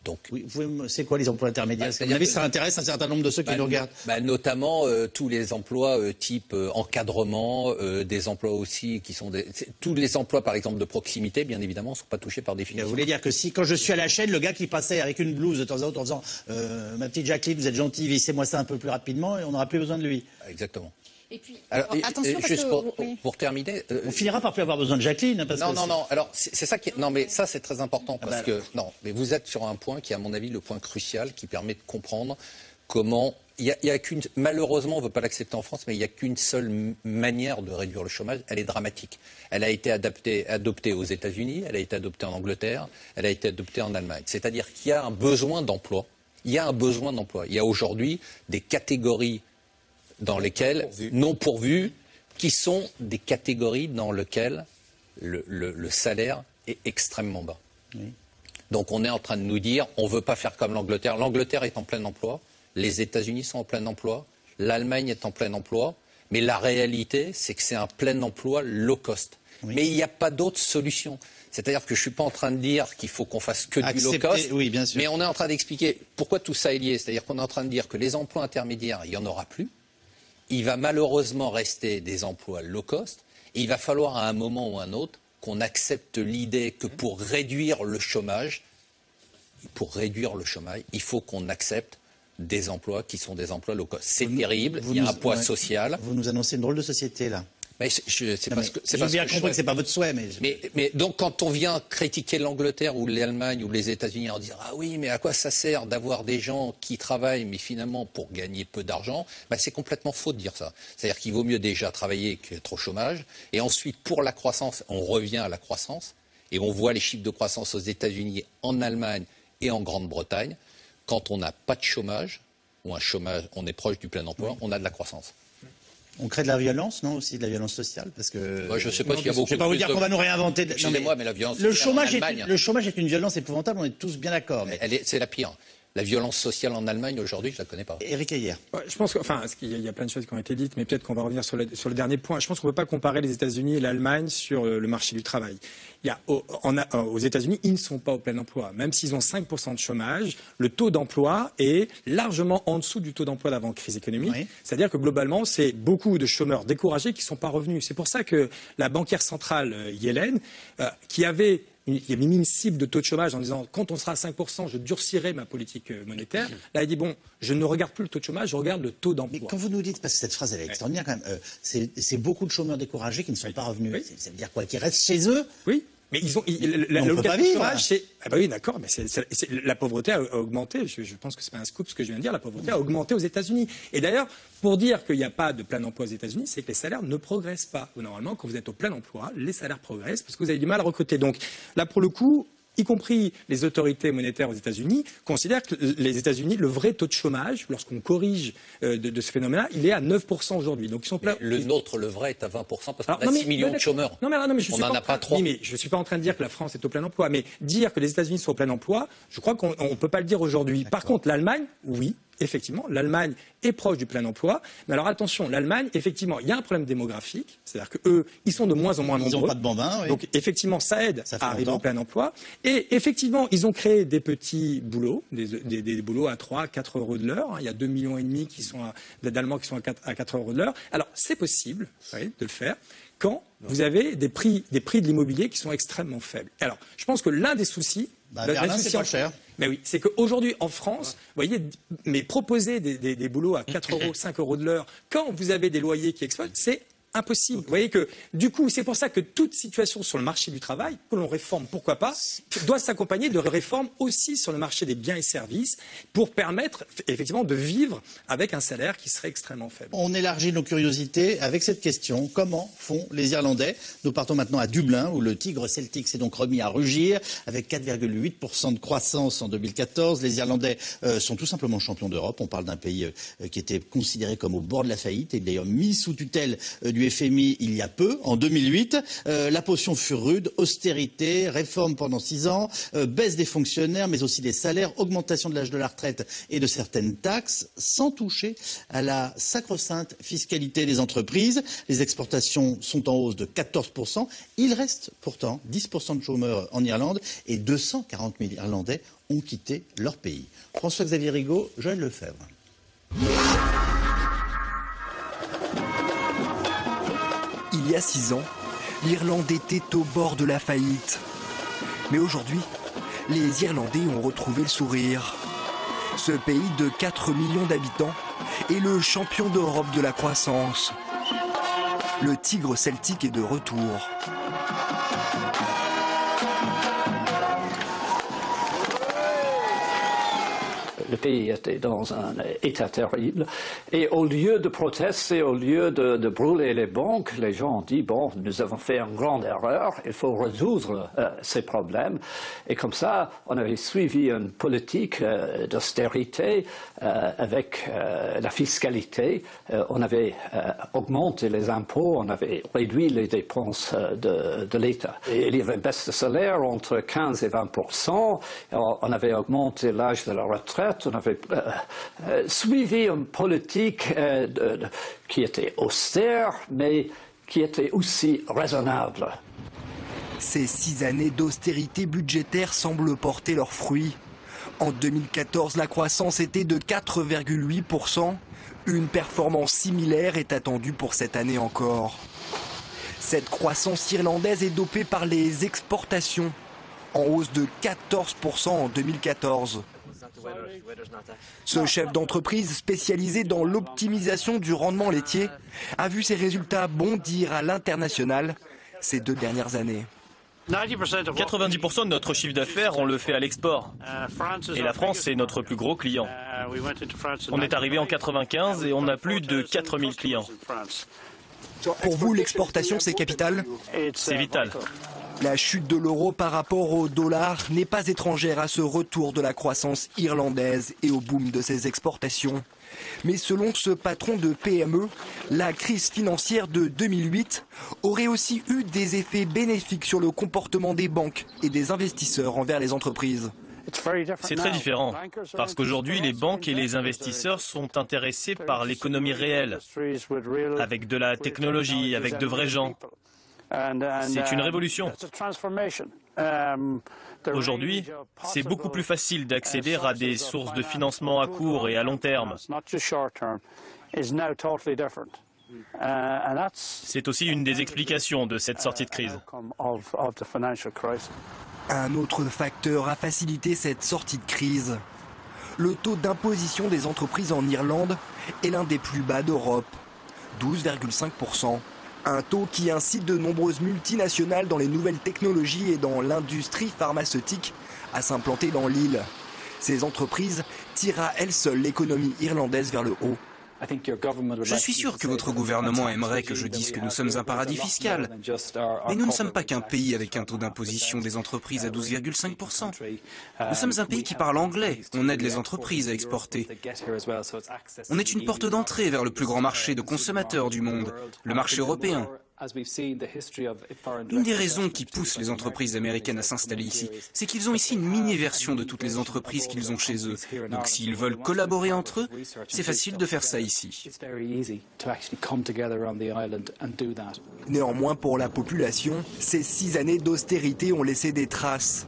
Donc, oui, c'est quoi les emplois intermédiaires? À mon avis, ça intéresse un certain nombre de ceux qui nous regardent. Notamment tous les emplois type encadrement, des emplois aussi qui sont tous les emplois, par exemple, de proximité, bien évidemment, ne sont pas touchés par définition. Vous voulez dire que si, quand je suis à la chaîne, le gars qui passait avec une blouse de temps à autre en disant ma petite Jacqueline, vous êtes gentille, vissez-moi ça un peu plus rapidement, et on n'aura plus besoin de lui. Exactement. Et puis, attention, juste pour terminer, on finira par plus avoir besoin de Jacqueline. Parce non. Alors c'est ça qui, non, mais ça c'est très important parce que mais vous êtes sur un point qui est à mon avis le point crucial qui permet de comprendre comment il y a qu'une, malheureusement on ne veut pas l'accepter en France, mais il n'y a qu'une seule manière de réduire le chômage. Elle est dramatique. Elle a été adoptée aux États-Unis, elle a été adoptée en Angleterre, elle a été adoptée en Allemagne. C'est-à-dire qu'il y a un besoin d'emploi. Il y a aujourd'hui des catégories dans lesquelles non pourvues, qui sont des catégories dans lesquelles le salaire est extrêmement bas. Oui. Donc on est en train de nous dire, on ne veut pas faire comme l'Angleterre. L'Angleterre est en plein emploi, les États-Unis sont en plein emploi, l'Allemagne est en plein emploi, mais la réalité, c'est que c'est un plein emploi low cost. Oui. Mais il n'y a pas d'autre solution. C'est-à-dire que je ne suis pas en train de dire qu'il faut qu'on fasse que du low cost, oui, bien sûr. Mais on est en train d'expliquer pourquoi tout ça est lié. C'est-à-dire qu'on est en train de dire que les emplois intermédiaires, il n'y en aura plus. Il va malheureusement rester des emplois low cost. Et il va falloir à un moment ou à un autre qu'on accepte l'idée que pour réduire le chômage, il faut qu'on accepte des emplois qui sont des emplois low cost. C'est terrible, il y a un poids social. Vous nous annoncez une drôle de société là. Mais j'ai bien compris que c'est pas votre souhait, mais donc quand on vient critiquer l'Angleterre ou l'Allemagne ou les États-Unis en disant ah oui mais à quoi ça sert d'avoir des gens qui travaillent mais finalement pour gagner peu d'argent, c'est complètement faux de dire ça. C'est-à-dire qu'il vaut mieux déjà travailler qu'être au chômage et ensuite pour la croissance on revient à la croissance Et on voit les chiffres de croissance aux États-Unis, en Allemagne et en Grande-Bretagne. Quand on n'a pas de chômage, ou un chômage, on est proche du plein emploi, on a de la croissance. On crée de la violence, non, aussi de la violence sociale, parce que. Moi, je ne sais pas s'il y a beaucoup. Je ne vais pas vous dire qu'on va nous réinventer. Excusez-moi, mais la violence. Le chômage est une violence épouvantable. On est tous bien d'accord. Mais... C'est la pire. La violence sociale en Allemagne aujourd'hui, je ne la connais pas. Éric Heyer. Je pense qu'il y a plein de choses qui ont été dites, mais peut-être qu'on va revenir sur le dernier point. Je pense qu'on ne peut pas comparer les États-Unis et l'Allemagne sur le marché du travail. Aux États-Unis, ils ne sont pas au plein emploi. Même s'ils ont 5% de chômage, le taux d'emploi est largement en dessous du taux d'emploi d'avant-crise économique. Oui. C'est-à-dire que globalement, c'est beaucoup de chômeurs découragés qui ne sont pas revenus. C'est pour ça que la banquière centrale Yellen, qui avait mis une cible de taux de chômage en disant quand on sera à 5%, je durcirai ma politique monétaire. Là, elle dit bon, je ne regarde plus le taux de chômage, je regarde le taux d'emploi. Mais quand vous nous dites, parce que cette phrase elle est extraordinaire quand même, c'est beaucoup de chômeurs découragés qui ne sont pas revenus. Oui. Ça veut dire quoi? Qu'ils restent chez eux? Oui. Mais l'allocation chômage, c'est... Ah bah oui, d'accord, mais la pauvreté a augmenté. Je pense que c'est pas un scoop ce que je viens de dire. La pauvreté a augmenté aux États-Unis. Et d'ailleurs, pour dire qu'il n'y a pas de plein emploi aux États-Unis, c'est que les salaires ne progressent pas. Normalement, quand vous êtes au plein emploi, les salaires progressent parce que vous avez du mal à recruter. Donc là, pour le coup, y compris les autorités monétaires aux États-Unis, considèrent que les États-Unis, le vrai taux de chômage, lorsqu'on corrige de ce phénomène-là, il est à 9% aujourd'hui. Donc ils sont pleins. Le vrai est à 20% parce qu'on a 6 millions de chômeurs. Non, mais on n'en a pas 3. Mais je ne suis pas en train de dire que la France est au plein emploi. Mais dire que les États-Unis sont au plein emploi, je crois qu'on ne peut pas le dire aujourd'hui. Par contre, l'Allemagne, oui. Effectivement, l'Allemagne est proche du plein emploi. Mais alors attention, l'Allemagne, effectivement, il y a un problème démographique. C'est-à-dire qu'eux, ils sont de moins en moins nombreux. Ils n'ont pas de bambins. Oui. Donc effectivement, ça aide à arriver au plein emploi. Et effectivement, ils ont créé des petits boulots, des boulots à 3, 4 euros de l'heure. Il y a 2,5 millions d'Allemands qui sont à 4 euros de l'heure. Alors c'est possible de le faire quand vous avez des prix de l'immobilier qui sont extrêmement faibles. Alors je pense que l'un des soucis... Berlin, c'est pas cher. Mais oui, c'est qu'aujourd'hui, en France, vous voyez, mais proposer des boulots à 4 euros, 5 euros de l'heure, quand vous avez des loyers qui explosent, c'est impossible. Vous voyez que, du coup, c'est pour ça que toute situation sur le marché du travail, que l'on réforme, pourquoi pas, doit s'accompagner de réformes aussi sur le marché des biens et services pour permettre, effectivement, de vivre avec un salaire qui serait extrêmement faible. On élargit nos curiosités avec cette question. Comment font les Irlandais? Nous partons maintenant à Dublin, où le tigre celtique s'est donc remis à rugir, avec 4,8% de croissance en 2014. Les Irlandais sont tout simplement champions d'Europe. On parle d'un pays qui était considéré comme au bord de la faillite et d'ailleurs mis sous tutelle du FMI il y a peu, en 2008. La potion fut rude, austérité, réforme pendant 6 ans, baisse des fonctionnaires, mais aussi des salaires, augmentation de l'âge de la retraite et de certaines taxes, sans toucher à la sacro-sainte fiscalité des entreprises. Les exportations sont en hausse de 14%. Il reste pourtant 10% de chômeurs en Irlande et 240 000 Irlandais ont quitté leur pays. François-Xavier Rigaud, Joël Lefebvre. Il y a 6 ans, l'Irlande était au bord de la faillite. Mais aujourd'hui, les Irlandais ont retrouvé le sourire. Ce pays de 4 millions d'habitants est le champion d'Europe de la croissance. Le tigre celtique est de retour. Le pays était dans un état terrible. Et au lieu de protester, au lieu de brûler les banques, les gens ont dit, bon, nous avons fait une grande erreur, il faut résoudre ces problèmes. Et comme ça, on avait suivi une politique d'austérité avec la fiscalité. On avait augmenté les impôts, on avait réduit les dépenses de l'État. Il y avait une baisse de salaire entre 15 et 20%. On avait augmenté l'âge de la retraite. On avait suivi une politique qui était austère, mais qui était aussi raisonnable. Ces 6 années d'austérité budgétaire semblent porter leurs fruits. En 2014, la croissance était de 4,8%. Une performance similaire est attendue pour cette année encore. Cette croissance irlandaise est dopée par les exportations, en hausse de 14% en 2014. Ce chef d'entreprise spécialisé dans l'optimisation du rendement laitier a vu ses résultats bondir à l'international ces 2 dernières années. 90% de notre chiffre d'affaires, on le fait à l'export. Et la France, c'est notre plus gros client. On est arrivé en 95 et on a plus de 4000 clients. Pour vous, l'exportation, c'est capital? C'est vital. La chute de l'euro par rapport au dollar n'est pas étrangère à ce retour de la croissance irlandaise et au boom de ses exportations. Mais selon ce patron de PME, la crise financière de 2008 aurait aussi eu des effets bénéfiques sur le comportement des banques et des investisseurs envers les entreprises. C'est très différent, parce qu'aujourd'hui, les banques et les investisseurs sont intéressés par l'économie réelle, avec de la technologie, avec de vrais gens. C'est une révolution. Aujourd'hui, c'est beaucoup plus facile d'accéder à des sources de financement à court et à long terme. C'est aussi une des explications de cette sortie de crise. Un autre facteur a facilité cette sortie de crise. Le taux d'imposition des entreprises en Irlande est l'un des plus bas d'Europe, 12,5%. Un taux qui incite de nombreuses multinationales dans les nouvelles technologies et dans l'industrie pharmaceutique à s'implanter dans l'île. Ces entreprises tirent à elles seules l'économie irlandaise vers le haut. Je suis sûr que votre gouvernement aimerait que je dise que nous sommes un paradis fiscal. Mais nous ne sommes pas qu'un pays avec un taux d'imposition des entreprises à 12,5%. Nous sommes un pays qui parle anglais. On aide les entreprises à exporter. On est une porte d'entrée vers le plus grand marché de consommateurs du monde, le marché européen. Une des raisons qui poussent les entreprises américaines à s'installer ici, c'est qu'ils ont ici une mini-version de toutes les entreprises qu'ils ont chez eux. Donc s'ils veulent collaborer entre eux, c'est facile de faire ça ici. Néanmoins, pour la population, ces 6 années d'austérité ont laissé des traces.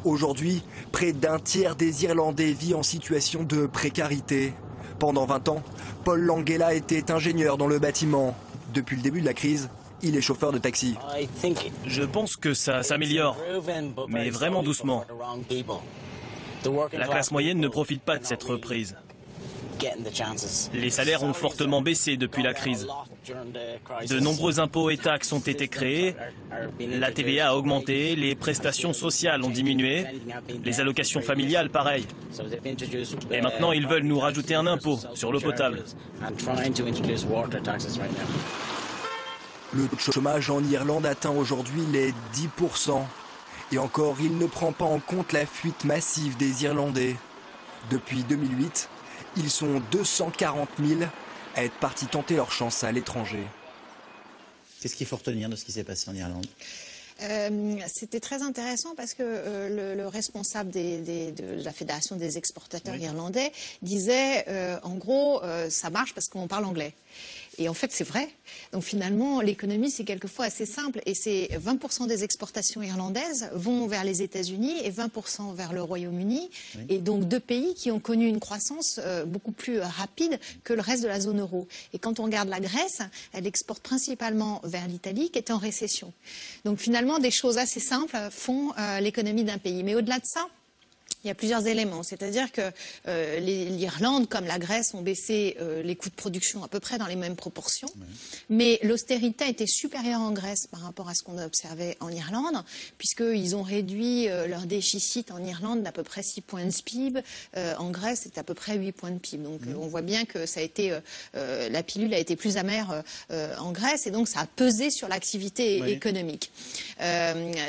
Aujourd'hui, près d'un tiers des Irlandais vit en situation de précarité. Pendant 20 ans, Paul Langella était ingénieur dans le bâtiment. Depuis le début de la crise, il est chauffeur de taxi. Je pense que ça s'améliore, mais vraiment doucement. La classe moyenne ne profite pas de cette reprise. Les salaires ont fortement baissé depuis la crise. De nombreux impôts et taxes ont été créés, la TVA a augmenté, les prestations sociales ont diminué, les allocations familiales pareil. Et maintenant ils veulent nous rajouter un impôt sur l'eau potable. Le taux de chômage en Irlande atteint aujourd'hui les 10%. Et encore, il ne prend pas en compte la fuite massive des Irlandais. Depuis 2008, ils sont 240 000 à être partis tenter leur chance à l'étranger. Qu'est-ce qu'il faut retenir de ce qui s'est passé en Irlande ? C'était très intéressant parce que le responsable de la Fédération des exportateurs irlandais disait, en gros, ça marche parce qu'on parle anglais. Et en fait, c'est vrai. Donc finalement, l'économie, c'est quelquefois assez simple. Et c'est 20% des exportations irlandaises vont vers les États-Unis et 20% vers le Royaume-Uni. Oui. Et donc 2 pays qui ont connu une croissance beaucoup plus rapide que le reste de la zone euro. Et quand on regarde la Grèce, elle exporte principalement vers l'Italie qui est en récession. Donc finalement, des choses assez simples font l'économie d'un pays. Mais au-delà de ça, il y a plusieurs éléments, c'est-à-dire que l'Irlande, comme la Grèce, ont baissé les coûts de production à peu près dans les mêmes proportions, mais l'austérité était supérieure en Grèce par rapport à ce qu'on a observé en Irlande, puisqu'ils ont réduit leur déficit en Irlande d'à peu près 6 points de PIB, en Grèce c'est à peu près 8 points de PIB. Donc on voit bien que ça a été, la pilule a été plus amère en Grèce et donc ça a pesé sur l'activité économique.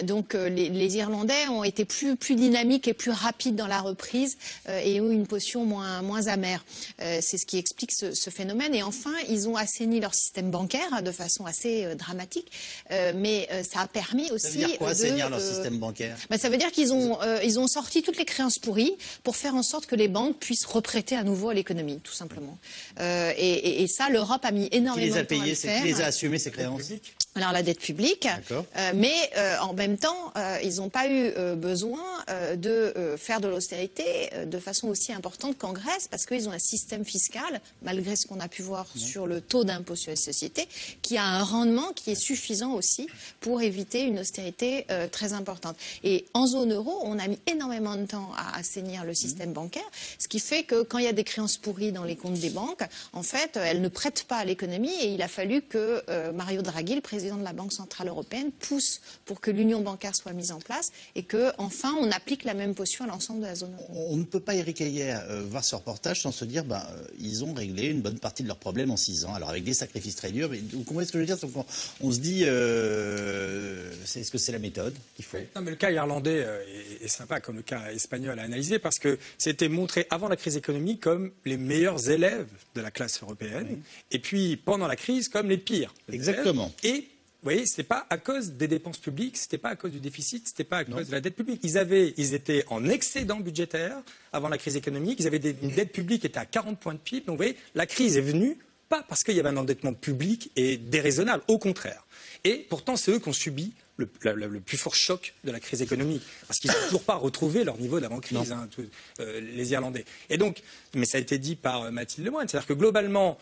Donc les Irlandais ont été plus dynamiques et plus rapides dans la reprise et ont une potion moins amère. C'est ce qui explique ce phénomène. Et enfin, ils ont assaini leur système bancaire de façon assez dramatique, mais ça a permis aussi... Ça veut dire quoi, assainir leur système bancaire ? Ça veut dire qu'ils ont sorti toutes les créances pourries pour faire en sorte que les banques puissent reprêter à nouveau à l'économie, tout simplement. Et ça, l'Europe a mis énormément de temps à le faire. Qui les a assumé, ces créances ? Alors la dette publique, mais en même temps, ils n'ont pas eu besoin de faire de l'austérité de façon aussi importante qu'en Grèce, parce qu'ils ont un système fiscal, malgré ce qu'on a pu voir sur le taux d'impôt sur les sociétés, qui a un rendement qui est suffisant aussi pour éviter une austérité très importante. Et en zone euro, on a mis énormément de temps à assainir le système bancaire, ce qui fait que quand il y a des créances pourries dans les comptes des banques, en fait, elles ne prêtent pas à l'économie et il a fallu que Mario Draghi, le président président de la Banque Centrale Européenne, pousse pour que l'union bancaire soit mise en place et qu'enfin on applique la même posture à l'ensemble de la zone euro. On ne peut pas, Éric Heyer, voir ce reportage sans se dire ils ont réglé une bonne partie de leurs problèmes en 6 ans. Alors avec des sacrifices très durs, mais vous comprenez ce que je veux dire? On se dit, est-ce que c'est la méthode qu'il faut? Non, mais le cas irlandais est sympa comme le cas espagnol à analyser parce que c'était montré avant la crise économique comme les meilleurs élèves de la classe européenne et puis pendant la crise comme les pires. Exactement. Et vous voyez, c'était pas à cause des dépenses publiques, c'était pas à cause du déficit, c'était pas à cause de la dette publique. Ils étaient en excédent budgétaire avant la crise économique, ils avaient une dette publique qui était à 40 points de PIB. Donc vous voyez, la crise est venue pas parce qu'il y avait un endettement public et déraisonnable, au contraire. Et pourtant, c'est eux qui ont subi le plus fort choc de la crise économique, parce qu'ils n'ont toujours pas retrouvé leur niveau d'avant-crise, les Irlandais. Et donc, mais ça a été dit par Mathilde Lemoine, c'est-à-dire que globalement,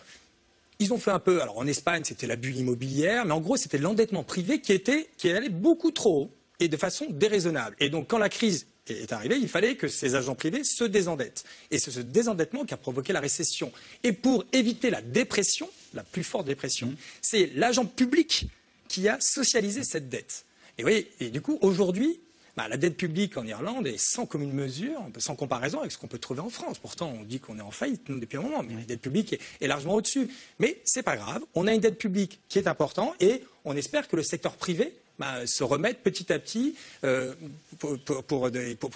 ils ont fait un peu, alors en Espagne c'était la bulle immobilière, mais en gros c'était l'endettement privé qui allait beaucoup trop haut et de façon déraisonnable. Et donc quand la crise est arrivée, il fallait que ces agents privés se désendettent. Et c'est ce désendettement qui a provoqué la récession. Et pour éviter la dépression, la plus forte dépression, c'est l'agent public qui a socialisé cette dette. Et, vous voyez, et du coup, aujourd'hui, la dette publique en Irlande est sans commune mesure, sans comparaison avec ce qu'on peut trouver en France. Pourtant, on dit qu'on est en faillite nous, depuis un moment, mais la dette publique est largement au-dessus. Mais c'est pas grave, on a une dette publique qui est importante et on espère que le secteur privé se remette petit à petit pour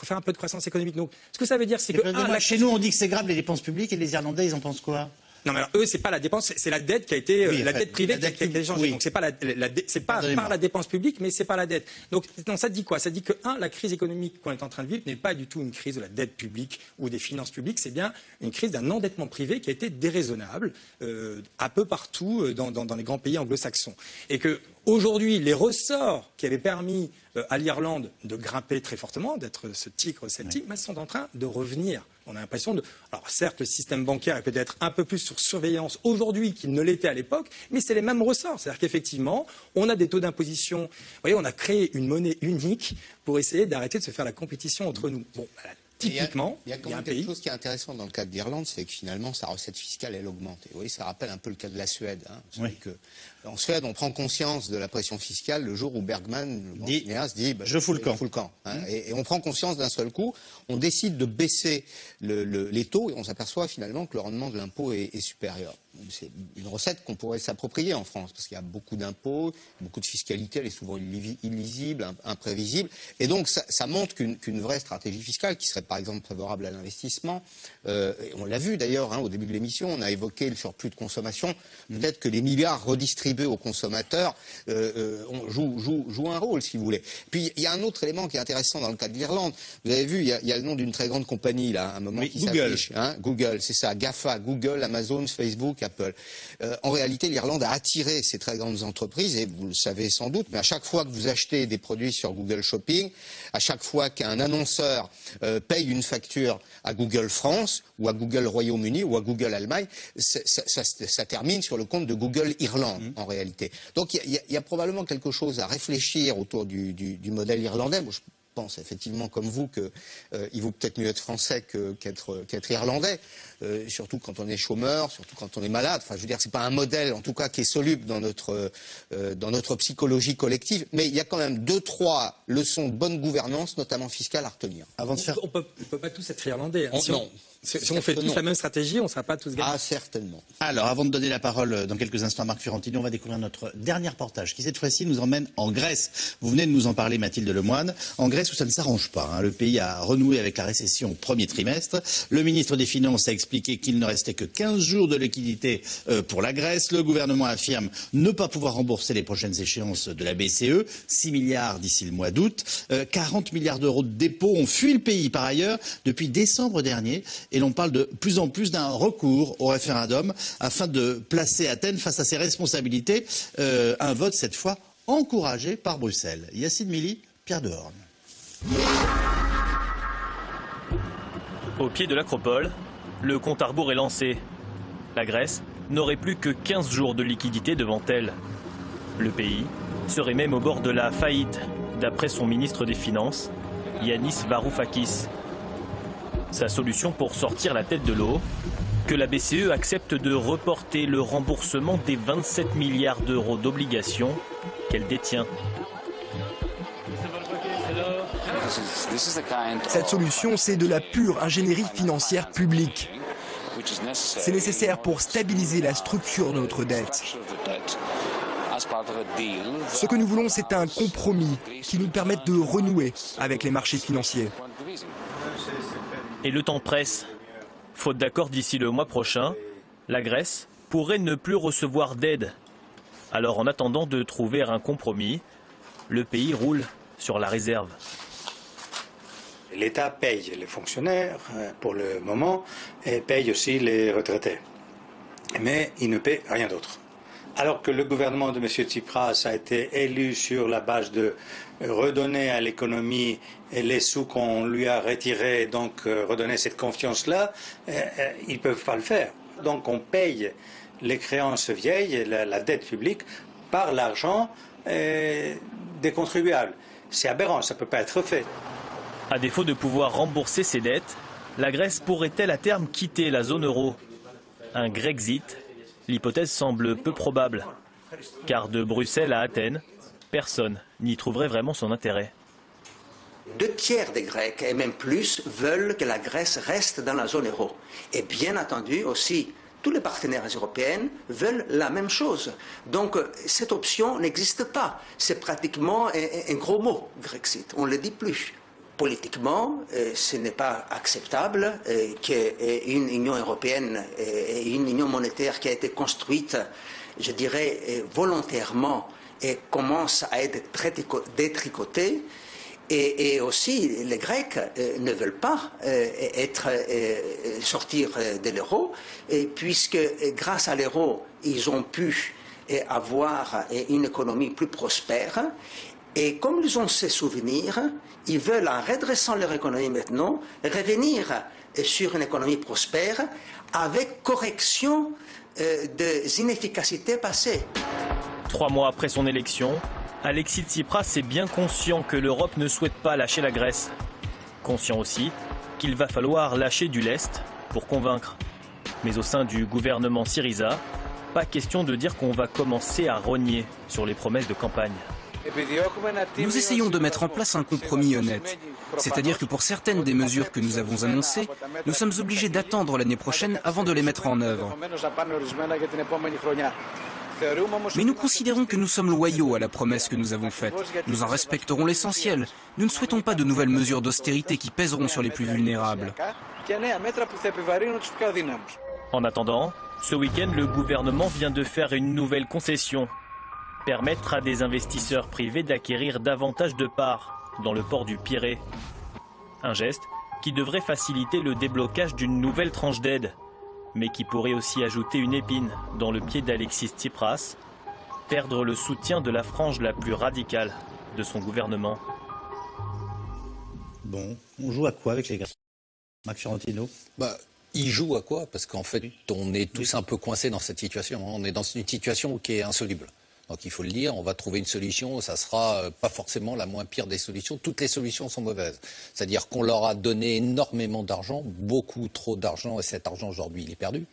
faire un peu de croissance économique. Donc, ce que ça veut dire, c'est que... Chez nous, on dit que c'est grave les dépenses publiques et les Irlandais, ils en pensent quoi? Non, mais alors, eux, c'est pas la dépense, c'est la dette qui a été, la dette privée qui a été changée. Oui. Donc, c'est pas par la dépense publique, mais c'est pas la dette. Donc, non, ça dit quoi? Ça dit que, la crise économique qu'on est en train de vivre n'est pas du tout une crise de la dette publique ou des finances publiques, c'est bien une crise d'un endettement privé qui a été déraisonnable, un peu partout dans les grands pays anglo-saxons. Et que, aujourd'hui, les ressorts qui avaient permis à l'Irlande de grimper très fortement, d'être ce tigre celtique, sont en train de revenir. On a l'impression de... Alors certes, le système bancaire est peut-être un peu plus sur surveillance aujourd'hui qu'il ne l'était à l'époque, mais c'est les mêmes ressorts. C'est-à-dire qu'effectivement, on a des taux d'imposition. Vous voyez, on a créé une monnaie unique pour essayer d'arrêter de se faire la compétition entre nous. Bon, typiquement, il y a quand même quelque chose qui est intéressant dans le cas de l'Irlande, c'est que finalement, sa recette fiscale, elle augmente. Et vous voyez, ça rappelle un peu le cas de la Suède. Vous savez que, en Suède, on prend conscience de la pression fiscale le jour où Bergman, se dit je fous le camp. Et on prend conscience d'un seul coup, on décide de baisser les taux et on s'aperçoit finalement que le rendement de l'impôt est supérieur. C'est une recette qu'on pourrait s'approprier en France, parce qu'il y a beaucoup d'impôts, beaucoup de fiscalité, elle est souvent illisible, imprévisible. Et donc, ça montre qu'une vraie stratégie fiscale, qui serait par exemple favorable à l'investissement, on l'a vu d'ailleurs au début de l'émission, on a évoqué le surplus de consommation, peut-être que les milliards redistribués aux consommateurs jouent un rôle, si vous voulez. Puis, il y a un autre élément qui est intéressant dans le cas de l'Irlande. Vous avez vu, il y a le nom d'une très grande compagnie, là, à un moment qui s'affiche. Google, c'est ça, GAFA, Google, Amazon, Facebook, Apple. En réalité, l'Irlande a attiré ces très grandes entreprises, et vous le savez sans doute, mais à chaque fois que vous achetez des produits sur Google Shopping, à chaque fois qu'un annonceur paye une facture à Google France, ou à Google Royaume-Uni, ou à Google Allemagne, ça termine sur le compte de Google Irlande, en réalité. Donc il y a probablement quelque chose à réfléchir autour du modèle irlandais. Moi, je pense effectivement comme vous qu'il vaut peut-être mieux être français qu'être irlandais, surtout quand on est chômeur, surtout quand on est malade. Enfin, je veux dire, c'est pas un modèle, en tout cas, qui est soluble dans notre psychologie collective. Mais il y a quand même 2-3 leçons de bonne gouvernance, notamment fiscale, à retenir. Avant de faire... On peut pas tous être irlandais. Si on fait tous la même stratégie, on ne sera pas tous gagnants. Ah, certainement. Alors, avant de donner la parole dans quelques instants à Marc Fiorentini, on va découvrir notre dernier reportage qui, cette fois-ci, nous emmène en Grèce. Vous venez de nous en parler, Mathilde Lemoine. En Grèce, où ça ne s'arrange pas. Le pays a renoué avec la récession au premier trimestre. Le ministre des Finances a expliqué qu'il ne restait que 15 jours de liquidité pour la Grèce. Le gouvernement affirme ne pas pouvoir rembourser les prochaines échéances de la BCE. 6 milliards d'ici le mois d'août. 40 milliards d'euros de dépôts ont fui le pays, par ailleurs, depuis décembre dernier. Et l'on parle de plus en plus d'un recours au référendum afin de placer Athènes face à ses responsabilités. Un vote, cette fois, encouragé par Bruxelles. Yacine Mili, Pierre Dehorne. Au pied de l'Acropole, le compte à rebours est lancé. La Grèce n'aurait plus que 15 jours de liquidité devant elle. Le pays serait même au bord de la faillite, d'après son ministre des Finances, Yanis Varoufakis. Sa solution pour sortir la tête de l'eau, que la BCE accepte de reporter le remboursement des 27 milliards d'euros d'obligations qu'elle détient. Cette solution, c'est de la pure ingénierie financière publique. C'est nécessaire pour stabiliser la structure de notre dette. Ce que nous voulons, c'est un compromis qui nous permette de renouer avec les marchés financiers. Et le temps presse. Faute d'accord d'ici le mois prochain, la Grèce pourrait ne plus recevoir d'aide. Alors en attendant de trouver un compromis, le pays roule sur la réserve. L'État paye les fonctionnaires pour le moment et paye aussi les retraités. Mais il ne paie rien d'autre. Alors que le gouvernement de M. Tsipras a été élu sur la base de redonner à l'économie les sous qu'on lui a retirés, donc redonner cette confiance-là, ils ne peuvent pas le faire. Donc on paye les créances vieilles, la dette publique, par l'argent des contribuables. C'est aberrant, ça ne peut pas être fait. À défaut de pouvoir rembourser ses dettes, la Grèce pourrait-elle à terme quitter la zone euro? Un Grexit, l'hypothèse semble peu probable, car de Bruxelles à Athènes, personne n'y trouverait vraiment son intérêt. 2/3 des Grecs, et même plus, veulent que la Grèce reste dans la zone euro. Et bien entendu aussi, tous les partenaires européens veulent la même chose. Donc cette option n'existe pas. C'est pratiquement un gros mot, Grexit, on ne le dit plus. Politiquement, ce n'est pas acceptable qu'une Union européenne et une union monétaire qui a été construite, je dirais, volontairement et commence à être détricotée. Et aussi, les Grecs ne veulent pas sortir de l'euro, puisque grâce à l'euro, ils ont pu avoir une économie plus prospère. Et comme ils ont ces souvenirs, ils veulent, en redressant leur économie maintenant, revenir sur une économie prospère avec correction des inefficacités passées. 3 mois après son élection, Alexis Tsipras est bien conscient que l'Europe ne souhaite pas lâcher la Grèce. Conscient aussi qu'il va falloir lâcher du lest pour convaincre. Mais au sein du gouvernement Syriza, pas question de dire qu'on va commencer à rogner sur les promesses de campagne. Nous essayons de mettre en place un compromis honnête. C'est-à-dire que pour certaines des mesures que nous avons annoncées, nous sommes obligés d'attendre l'année prochaine avant de les mettre en œuvre. Mais nous considérons que nous sommes loyaux à la promesse que nous avons faite. Nous en respecterons l'essentiel. Nous ne souhaitons pas de nouvelles mesures d'austérité qui pèseront sur les plus vulnérables. En attendant, ce week-end, le gouvernement vient de faire une nouvelle concession. Permettre à des investisseurs privés d'acquérir davantage de parts dans le port du Pirée. Un geste qui devrait faciliter le déblocage d'une nouvelle tranche d'aide, mais qui pourrait aussi ajouter une épine dans le pied d'Alexis Tsipras, perdre le soutien de la frange la plus radicale de son gouvernement. Bon, on joue à quoi avec les gars, Marc Fiorentino? Il joue à quoi? Parce qu'en fait, on est tous un peu coincés dans cette situation. On est dans une situation qui est insoluble. Donc il faut le dire, on va trouver une solution, ça sera pas forcément la moins pire des solutions. Toutes les solutions sont mauvaises. C'est-à-dire qu'on leur a donné énormément d'argent, beaucoup trop d'argent, et cet argent aujourd'hui il est perdu.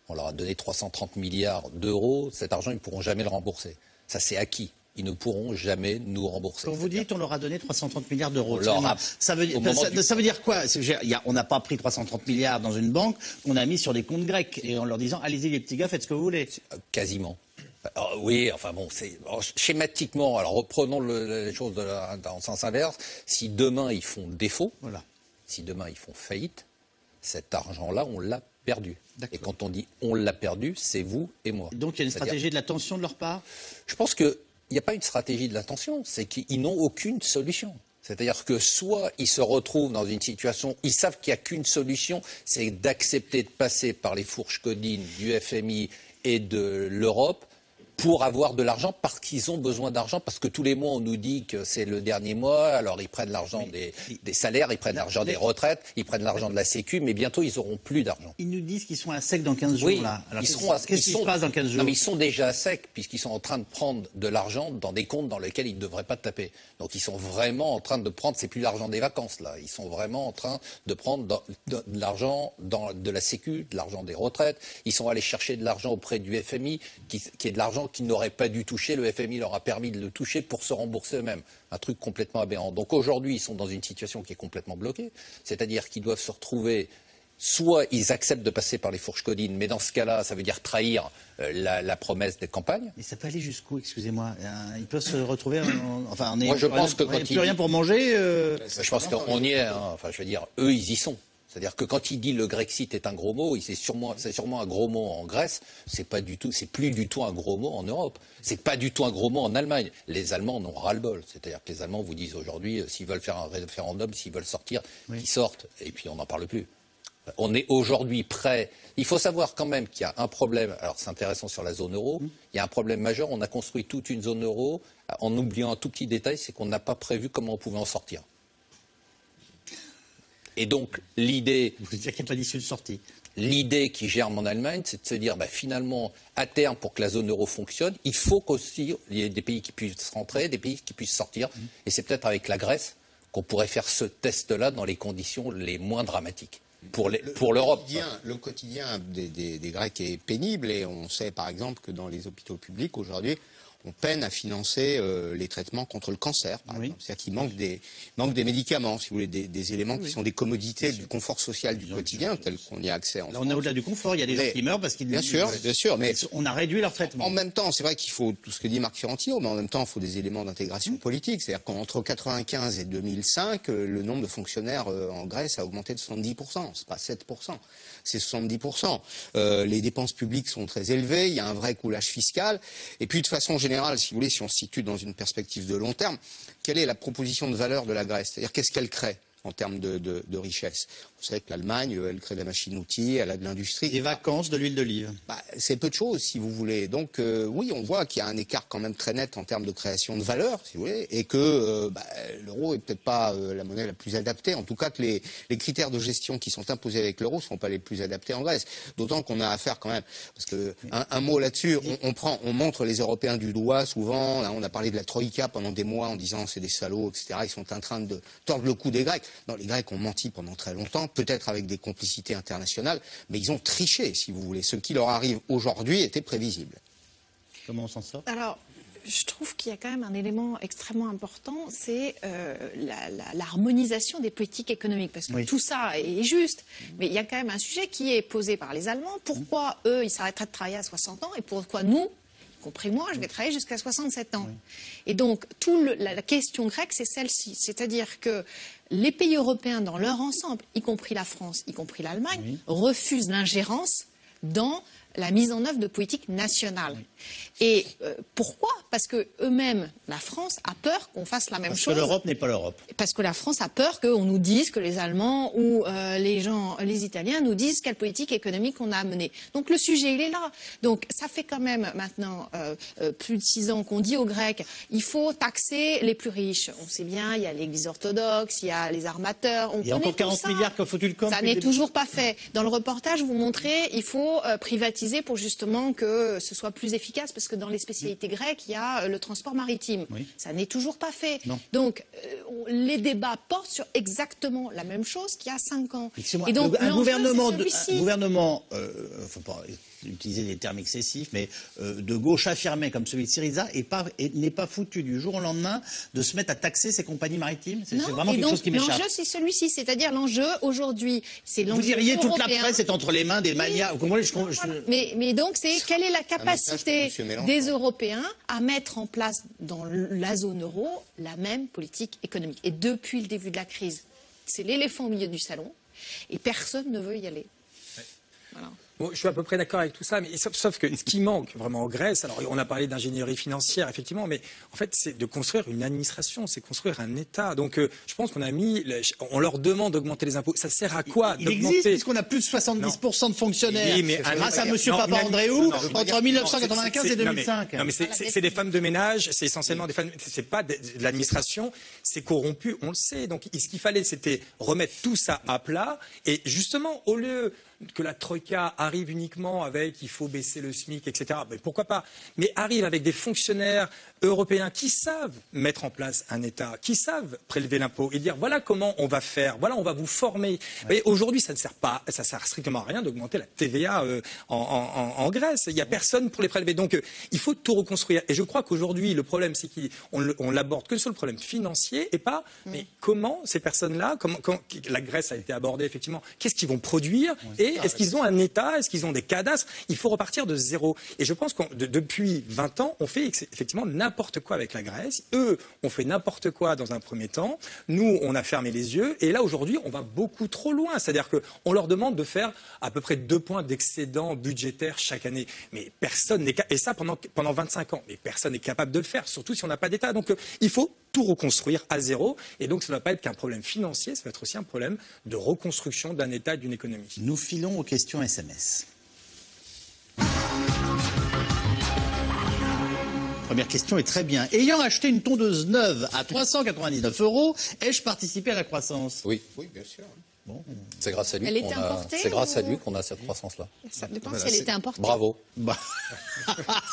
On leur a donné 330 milliards d'euros, cet argent ils ne pourront jamais le rembourser. Ça c'est acquis. Ils ne pourront jamais nous rembourser. Quand vous dites on leur a donné 330 milliards d'euros, ça veut dire quoi? On n'a pas pris 330 milliards dans une banque, on a mis sur des comptes grecs et en leur disant allez-y les petits gars, faites ce que vous voulez. Quasiment. Alors, oui, enfin bon, schématiquement, alors reprenons les choses dans le sens inverse. Si demain ils font défaut, si demain ils font faillite, cet argent-là, on l'a perdu. Et quand on dit on l'a perdu, c'est vous et moi. Donc il y a une stratégie de l'attention de leur part? Je pense qu'il n'y a pas une stratégie de l'attention, c'est qu'ils n'ont aucune solution. C'est-à-dire que soit ils se retrouvent dans une situation, ils savent qu'il n'y a qu'une solution, c'est d'accepter de passer par les fourches codines du FMI et de l'Europe, pour avoir de l'argent, parce qu'ils ont besoin d'argent, parce que tous les mois on nous dit que c'est le dernier mois, alors ils prennent l'argent des salaires, ils prennent l'argent des retraites, ils prennent l'argent de la Sécu, mais bientôt ils n'auront plus d'argent. Ils nous disent qu'ils sont à sec dans 15 jours, oui, là. Alors, qu'est-ce qui se passe dans 15 jours? Non, mais ils sont déjà à sec, puisqu'ils sont en train de prendre de l'argent dans des comptes dans lesquels ils ne devraient pas taper. Donc ils sont vraiment en train de prendre, c'est plus l'argent des vacances, là, ils sont vraiment en train de prendre de l'argent de la Sécu, de l'argent des retraites, ils sont allés chercher de l'argent auprès du FMI, qui est de l'argent qu'ils n'auraient pas dû toucher, le FMI leur a permis de le toucher pour se rembourser eux-mêmes. Un truc complètement aberrant. Donc aujourd'hui, ils sont dans une situation qui est complètement bloquée, c'est-à-dire qu'ils doivent se retrouver, soit ils acceptent de passer par les fourches codines, mais dans ce cas-là, ça veut dire trahir la promesse des campagnes. Et ça peut aller jusqu'où, excusez-moi? Ils peuvent se retrouver Moi, je pense que quand il n'y a plus rien pour manger. Je pense qu'on y est. Hein. Enfin, je veux dire, eux, ils y sont. C'est-à-dire que quand il dit le Grexit est un gros mot, c'est sûrement un gros mot en Grèce, c'est plus du tout un gros mot en Europe. C'est pas du tout un gros mot en Allemagne. Les Allemands en ont ras-le-bol. C'est-à-dire que les Allemands vous disent aujourd'hui, s'ils veulent faire un référendum, s'ils veulent sortir, qu'ils sortent. Et puis on n'en parle plus. On est aujourd'hui prêt. Il faut savoir quand même qu'il y a un problème. Alors c'est intéressant sur la zone euro. Il y a un problème majeur. On a construit toute une zone euro en oubliant un tout petit détail, c'est qu'on n'a pas prévu comment on pouvait en sortir. Et donc, l'idée... Vous voulez dire qu'il n'y a pas d'issue de sortie? L'idée qui germe en Allemagne, c'est de se dire, finalement, à terme, pour que la zone euro fonctionne, il faut qu'aussi il y ait des pays qui puissent rentrer, des pays qui puissent sortir. Et c'est peut-être avec la Grèce qu'on pourrait faire ce test-là dans les conditions les moins dramatiques. Pour l'Europe. Le quotidien des Grecs est pénible et on sait, par exemple, que dans les hôpitaux publics, aujourd'hui, on peine à financer les traitements contre le cancer, par exemple. C'est-à-dire qu'il manque des médicaments, si vous voulez, des éléments qui sont des commodités du confort social du quotidien, tel qu'on y a accès en France. On est au-delà du confort, il y a des gens qui meurent parce qu'ils... Bien sûr, mais on a réduit leur traitement. En même temps, c'est vrai qu'il faut, tout ce que dit Marc Fiorentino, mais en même temps, il faut des éléments d'intégration politique. C'est-à-dire qu'entre 1995 et 2005, le nombre de fonctionnaires en Grèce a augmenté de 70%. C'est pas 7%, c'est 70%. Les dépenses publiques sont très élevées, il y a un vrai coulage fiscal. Et puis, de façon générale, si vous voulez, si on se situe dans une perspective de long terme, quelle est la proposition de valeur de la Grèce? C'est-à-dire qu'est-ce qu'elle crée en termes de richesse? Vous savez que l'Allemagne, elle crée de la machine-outil, elle a de l'industrie. Des vacances, de l'huile d'olive. C'est peu de choses, si vous voulez. Donc, oui, on voit qu'il y a un écart quand même très net en termes de création de valeur, si vous voulez, et que l'euro est peut-être pas la monnaie la plus adaptée. En tout cas, que les critères de gestion qui sont imposés avec l'euro ne sont pas les plus adaptés en Grèce. D'autant qu'on a affaire quand même, parce que un mot là-dessus, on montre les Européens du doigt souvent. Là, on a parlé de la Troïka pendant des mois en disant c'est des salauds, etc. Ils sont en train de tordre le cou des Grecs. Non, les Grecs ont menti pendant très longtemps, peut-être avec des complicités internationales, mais ils ont triché, si vous voulez. Ce qui leur arrive aujourd'hui était prévisible. Comment on s'en sort? Alors, je trouve qu'il y a quand même un élément extrêmement important, c'est l'harmonisation des politiques économiques. Parce que tout ça est juste, mais il y a quand même un sujet qui est posé par les Allemands. Pourquoi eux, ils s'arrêteraient de travailler à 60 ans et pourquoi nous, y compris moi, je vais travailler jusqu'à 67 ans. Et donc, la question grecque, c'est celle-ci. C'est-à-dire que les pays européens dans leur ensemble, y compris la France, y compris l'Allemagne, refusent l'ingérence dans la mise en œuvre de politiques nationales. Et pourquoi? Parce que eux-mêmes, la France a peur qu'on fasse la même chose. Parce que l'Europe n'est pas l'Europe. Parce que la France a peur qu'on nous dise, que les Allemands ou les Italiens nous disent quelle politique économique on a menée. Donc le sujet, il est là. Donc ça fait quand même maintenant plus de 6 ans qu'on dit aux Grecs, il faut taxer les plus riches. On sait bien, il y a l'Église orthodoxe, il y a les armateurs. Il y a encore 40 milliards qu'il faut tu le comptes. Ça n'est toujours pas fait. Dans le reportage, vous montrez, il faut privatiser pour justement que ce soit plus efficace, parce que dans les spécialités grecques, il y a le transport maritime. Ça n'est toujours pas fait. Donc, les débats portent sur exactement la même chose qu'il y a 5 ans. Et donc, un gouvernement, faut pas utiliser des termes excessifs, mais de gauche affirmée comme celui de Syriza n'est pas foutu du jour au lendemain de se mettre à taxer ces compagnies maritimes. C'est vraiment quelque chose qui m'échappe. L'enjeu, c'est celui-ci. C'est-à-dire l'enjeu, aujourd'hui, c'est l'enjeu Vous diriez européen. toute la presse est entre les mains des manias. Mais donc, c'est quelle est la capacité des Européens à mettre en place dans la zone euro la même politique économique. Et depuis le début de la crise, c'est l'éléphant au milieu du salon et personne ne veut y aller. Voilà. Bon, je suis à peu près d'accord avec tout ça, mais sauf que ce qui manque vraiment en Grèce, alors on a parlé d'ingénierie financière, effectivement, mais en fait, c'est de construire une administration, c'est construire un État. Donc, je pense qu'on on leur demande d'augmenter les impôts. Ça sert à quoi Il existe, puisqu'on a plus de 70% de fonctionnaires. Oui, mais grâce à M. Papandréou, entre 1995 et 2005. Non, mais c'est des femmes de ménage, c'est essentiellement des femmes, c'est pas de l'administration, c'est corrompu, on le sait. Donc, ce qu'il fallait, c'était remettre tout ça à plat, et justement, au lieu que la Troïka arrive uniquement avec il faut baisser le SMIC, etc. Mais pourquoi pas? Mais arrive avec des fonctionnaires européens qui savent mettre en place un État, qui savent prélever l'impôt et dire voilà comment on va faire, voilà on va vous former. Ouais. Aujourd'hui, ça ne sert pas, ça sert strictement à rien d'augmenter la TVA en Grèce. Il n'y a personne pour les prélever. Donc il faut tout reconstruire. Et je crois qu'aujourd'hui, le problème, c'est qu'on l'aborde que sur le problème financier et pas mais comment ces personnes-là, comment la Grèce a été abordée effectivement, qu'est-ce qu'ils vont produire et est-ce qu'ils ont un État, est-ce qu'ils ont des cadastres? Il faut repartir de zéro. Et je pense que depuis 20 ans, on fait effectivement n'importe quoi avec la Grèce. Eux, on fait n'importe quoi dans un premier temps. Nous, on a fermé les yeux. Et là, aujourd'hui, on va beaucoup trop loin. C'est-à-dire qu'on leur demande de faire à peu près 2 points d'excédent budgétaire chaque année. Mais personne n'est capable. Et ça pendant 25 ans. Mais personne n'est capable de le faire, surtout si on n'a pas d'État. Donc, il faut tout reconstruire à zéro. Et donc, ça ne va pas être qu'un problème financier, ça va être aussi un problème de reconstruction d'un État et d'une économie. Nous filons aux questions SMS. Première question est très bien. Ayant acheté une tondeuse neuve à 399 €, ai-je participé à la croissance? Oui, bien sûr. Bon. C'est grâce à lui Elle était importée c'est grâce à lui qu'on a cette croissance-là. Ça dépend si elle était importée. Bravo.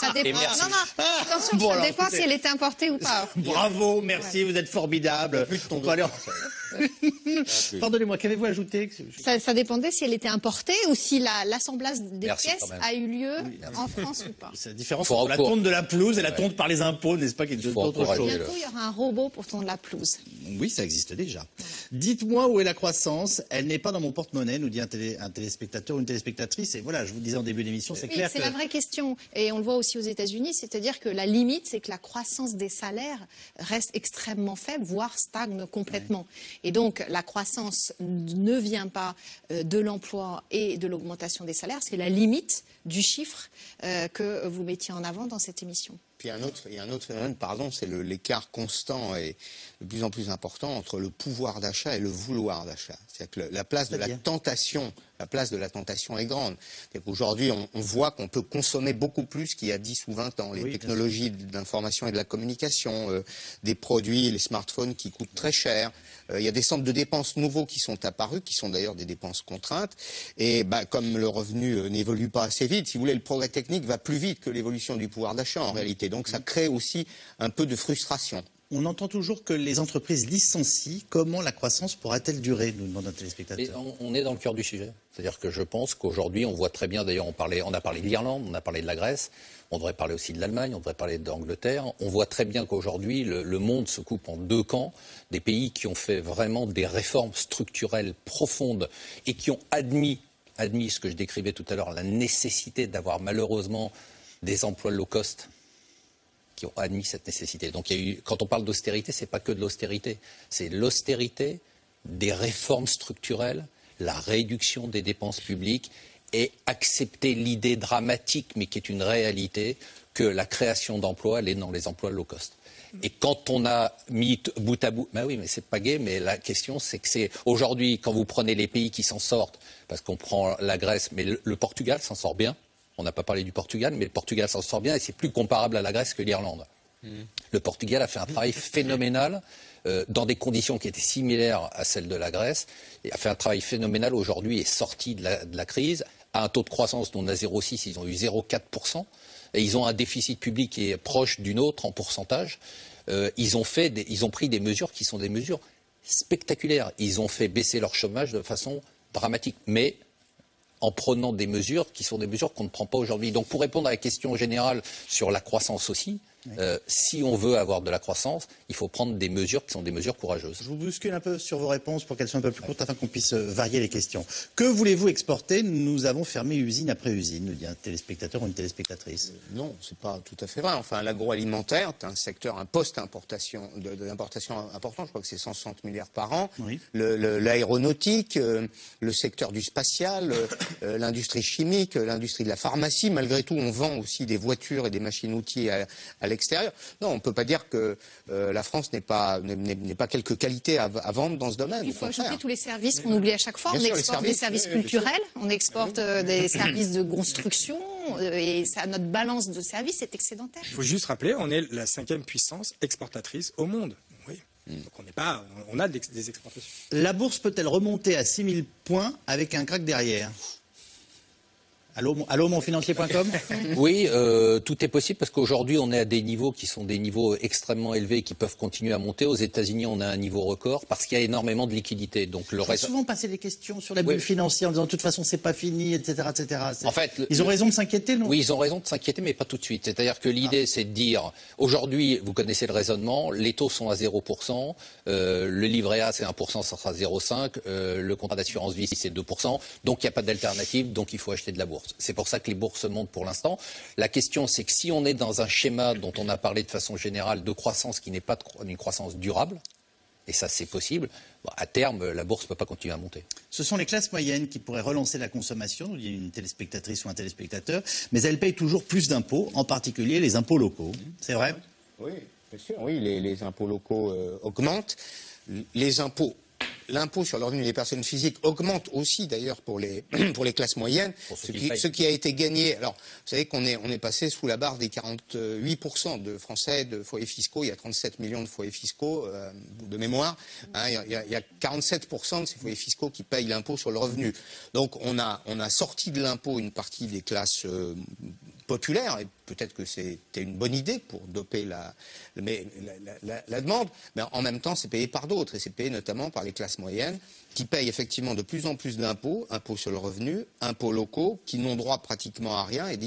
Ça dépend. Non, attention, ça dépend si elle était importée ou pas. Bravo, merci, vous êtes formidable. Pardonnez-moi, qu'avez-vous ajouté? Ça dépendait si elle était importée ou si l'assemblage des pièces a eu lieu en France ou pas. C'est la différence entre la tonte de la pelouse et la tonte par les impôts, n'est-ce pas, qui est autre chose. Bientôt, il y aura un robot pour tondre la pelouse. Oui, ça existe déjà. Dites-moi où est la croissance. Elle n'est pas dans mon porte-monnaie, nous dit un téléspectateur ou une téléspectatrice. Et voilà, je vous disais en début d'émission, c'est clair que... C'est la vraie question. Et on le voit aussi aux États-Unis, c'est-à-dire que la limite, c'est que la croissance des salaires reste extrêmement faible, voire stagne complètement. Ouais. Et donc, la croissance ne vient pas de l'emploi et de l'augmentation des salaires. C'est la limite du chiffre que vous mettiez en avant dans cette émission. Puis il y a un autre phénomène, c'est l'écart constant et de plus en plus important entre le pouvoir d'achat et le vouloir d'achat. C'est-à-dire que la place de la tentation est grande. Aujourd'hui, on voit qu'on peut consommer beaucoup plus qu'il y a 10 ou 20 ans. Les technologies de l'information et de la communication, des produits, les smartphones qui coûtent très cher. Il y a des centres de dépenses nouveaux qui sont apparus, qui sont d'ailleurs des dépenses contraintes. Et comme le revenu n'évolue pas assez vite, si vous voulez, le progrès technique va plus vite que l'évolution du pouvoir d'achat en réalité. Donc ça crée aussi un peu de frustration. On entend toujours que les entreprises licencient. Comment la croissance pourra-t-elle durer, nous demande un téléspectateur. On est dans le cœur du sujet. C'est-à-dire que je pense qu'aujourd'hui, on voit très bien, d'ailleurs, on a parlé de l'Irlande, on a parlé de la Grèce, on devrait parler aussi de l'Allemagne, on devrait parler d'Angleterre. On voit très bien qu'aujourd'hui, le monde se coupe en 2 camps. Des pays qui ont fait vraiment des réformes structurelles profondes et qui ont admis ce que je décrivais tout à l'heure, la nécessité d'avoir malheureusement des emplois low cost, qui ont admis cette nécessité. Donc quand on parle d'austérité, ce n'est pas que de l'austérité. C'est l'austérité, des réformes structurelles, la réduction des dépenses publiques et accepter l'idée dramatique, mais qui est une réalité, que la création d'emplois, elle est dans les emplois low cost. Et quand on a mis bout à bout, oui, mais c'est pas gai, mais la question c'est que c'est aujourd'hui, quand vous prenez les pays qui s'en sortent, parce qu'on prend la Grèce, mais le Portugal s'en sort bien. On n'a pas parlé du Portugal, mais le Portugal s'en sort bien et c'est plus comparable à la Grèce que l'Irlande. Le Portugal a fait un travail phénoménal dans des conditions qui étaient similaires à celles de la Grèce. Et a fait un travail phénoménal aujourd'hui, est sorti de la crise, à un taux de croissance dont on a 0,6, ils ont eu 0,4%. Et ils ont un déficit public qui est proche d'une autre en pourcentage. Ils ont pris des mesures qui sont des mesures spectaculaires. Ils ont fait baisser leur chômage de façon dramatique. Mais en prenant des mesures qui sont des mesures qu'on ne prend pas aujourd'hui. Donc pour répondre à la question générale sur la croissance aussi, Si on veut avoir de la croissance, il faut prendre des mesures qui sont des mesures courageuses. Je vous bouscule un peu sur vos réponses pour qu'elles soient un peu plus courtes afin qu'on puisse varier les questions. Que voulez-vous exporter? Nous avons fermé usine après usine, nous dit un téléspectateur ou une téléspectatrice. Non, c'est pas tout à fait vrai. Enfin, l'agroalimentaire, c'est un secteur, un poste d'importation important. Je crois que c'est 160 milliards par an. Oui. L'aéronautique, le secteur du spatial, l'industrie chimique, l'industrie de la pharmacie. Malgré tout, on vend aussi des voitures et des machines-outils à l'extérieur. Non, on ne peut pas dire que la France n'est pas quelques qualités à vendre dans ce domaine. Il faut ajouter tous les services qu'on oublie à chaque fois. On exporte des services culturels, on exporte des services de construction, et ça, notre balance de services est excédentaire. Il faut juste rappeler, on est la 5e puissance exportatrice au monde. Oui. Donc on a des exportations. La bourse peut-elle remonter à 6000 points avec un crack derrière? Allô, monfinancier.com. Oui, tout est possible parce qu'aujourd'hui, on est à des niveaux qui sont des niveaux extrêmement élevés et qui peuvent continuer à monter. Aux États-Unis, on a un niveau record parce qu'il y a énormément de liquidités. Donc le reste. Souvent passer des questions sur la bulle financière en disant de toute façon c'est pas fini, etc., etc. En fait, ils ont raison de s'inquiéter, non? Oui, ils ont raison de s'inquiéter, mais pas tout de suite. C'est-à-dire que l'idée, c'est de dire aujourd'hui, vous connaissez le raisonnement, les taux sont à 0%, le livret A c'est 1%, ça sera 0,5%, le contrat d'assurance vie c'est 2%, donc il n'y a pas d'alternative, donc il faut acheter de la bourse. C'est pour ça que les bourses montent pour l'instant. La question, c'est que si on est dans un schéma dont on a parlé de façon générale de croissance qui n'est pas une croissance durable, et ça c'est possible, à terme, la bourse ne peut pas continuer à monter. Ce sont les classes moyennes qui pourraient relancer la consommation, il y a une téléspectatrice ou un téléspectateur, mais elles payent toujours plus d'impôts, en particulier les impôts locaux. C'est vrai? Oui, bien sûr. Oui, les impôts locaux augmentent. L'impôt sur le revenu des personnes physiques augmente aussi d'ailleurs pour les classes moyennes, ce qui a été gagné. Alors, vous savez qu'on est passé sous la barre des 48% de Français de foyers fiscaux. Il y a 37 millions de foyers fiscaux de mémoire. Hein, il y a 47% de ces foyers fiscaux qui payent l'impôt sur le revenu. Donc on a sorti de l'impôt une partie des classes populaires, et peut-être que c'était une bonne idée pour doper la demande, mais en même temps c'est payé par d'autres, et c'est payé notamment par les classes moyennes qui payent effectivement de plus en plus d'impôts, impôts sur le revenu, impôts locaux, qui n'ont droit pratiquement à rien et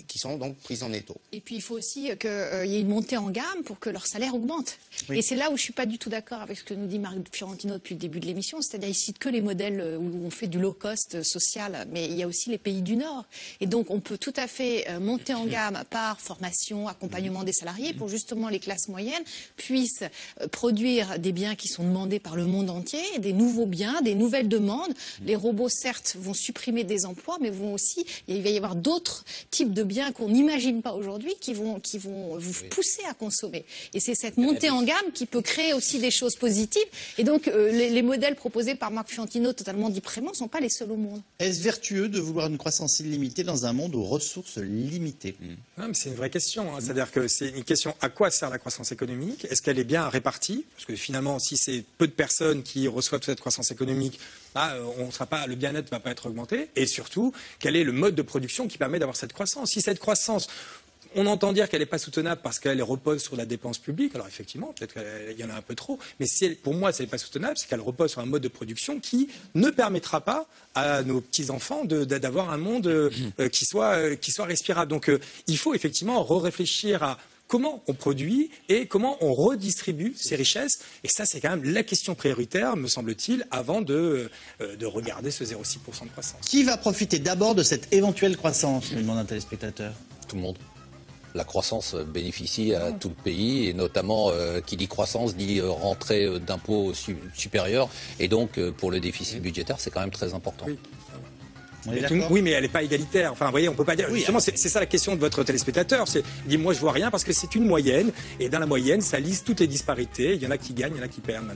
qui sont donc pris en étau. Et puis il faut aussi qu'il y ait une montée en gamme pour que leur salaire augmente. Oui. Et c'est là où je ne suis pas du tout d'accord avec ce que nous dit Marc Fiorentino depuis le début de l'émission, c'est-à-dire il cite que les modèles où on fait du low cost social, mais il y a aussi les pays du Nord. Et donc on peut tout à fait monter en gamme par formation, accompagnement des salariés pour justement les classes moyennes puissent produire des biens qui sont demandés par le monde entier, des nouveaux biens, des nouvelles demandes. Les robots, certes, vont supprimer des emplois, mais il va y avoir d'autres types de biens qu'on n'imagine pas aujourd'hui qui vont vous pousser à consommer. Et c'est cette montée en gamme qui peut créer aussi des choses positives. Et donc, les modèles proposés par Marc Fiorentino, totalement déprimants, ne sont pas les seuls au monde. Est-ce vertueux de vouloir une croissance illimitée dans un monde aux ressources limitées? Non, mais c'est une vraie question. Hein. C'est-à-dire que c'est une question, à quoi sert la croissance économique? Est-ce qu'elle est bien répartie? Parce que finalement, si c'est peu de personnes qui reçoivent cette croissance économique, le bien-être ne va pas être augmenté. Et surtout, quel est le mode de production qui permet d'avoir cette croissance? Si cette croissance, on entend dire qu'elle n'est pas soutenable parce qu'elle repose sur la dépense publique, alors effectivement, peut-être qu'il y en a un peu trop, mais pour moi, si elle n'est pas soutenable, c'est qu'elle repose sur un mode de production qui ne permettra pas à nos petits-enfants d'avoir un monde qui soit respirable. Donc il faut effectivement réfléchir à comment on produit et comment on redistribue ces richesses. Et ça, c'est quand même la question prioritaire, me semble-t-il, avant de regarder ce 0,6% de croissance. Qui va profiter d'abord de cette éventuelle croissance, me demande un téléspectateur? Tout le monde. La croissance bénéficie à tout le pays, et notamment, qui dit croissance, dit rentrée d'impôts supérieure. Et donc, pour le déficit budgétaire, c'est quand même très important. Oui. Oui, mais elle n'est pas égalitaire. Enfin, vous voyez, on ne peut pas dire. Oui, justement, c'est ça la question de votre téléspectateur. Il dit, moi, je vois rien parce que c'est une moyenne. Et dans la moyenne, ça lisse toutes les disparités. Il y en a qui gagnent, il y en a qui perdent.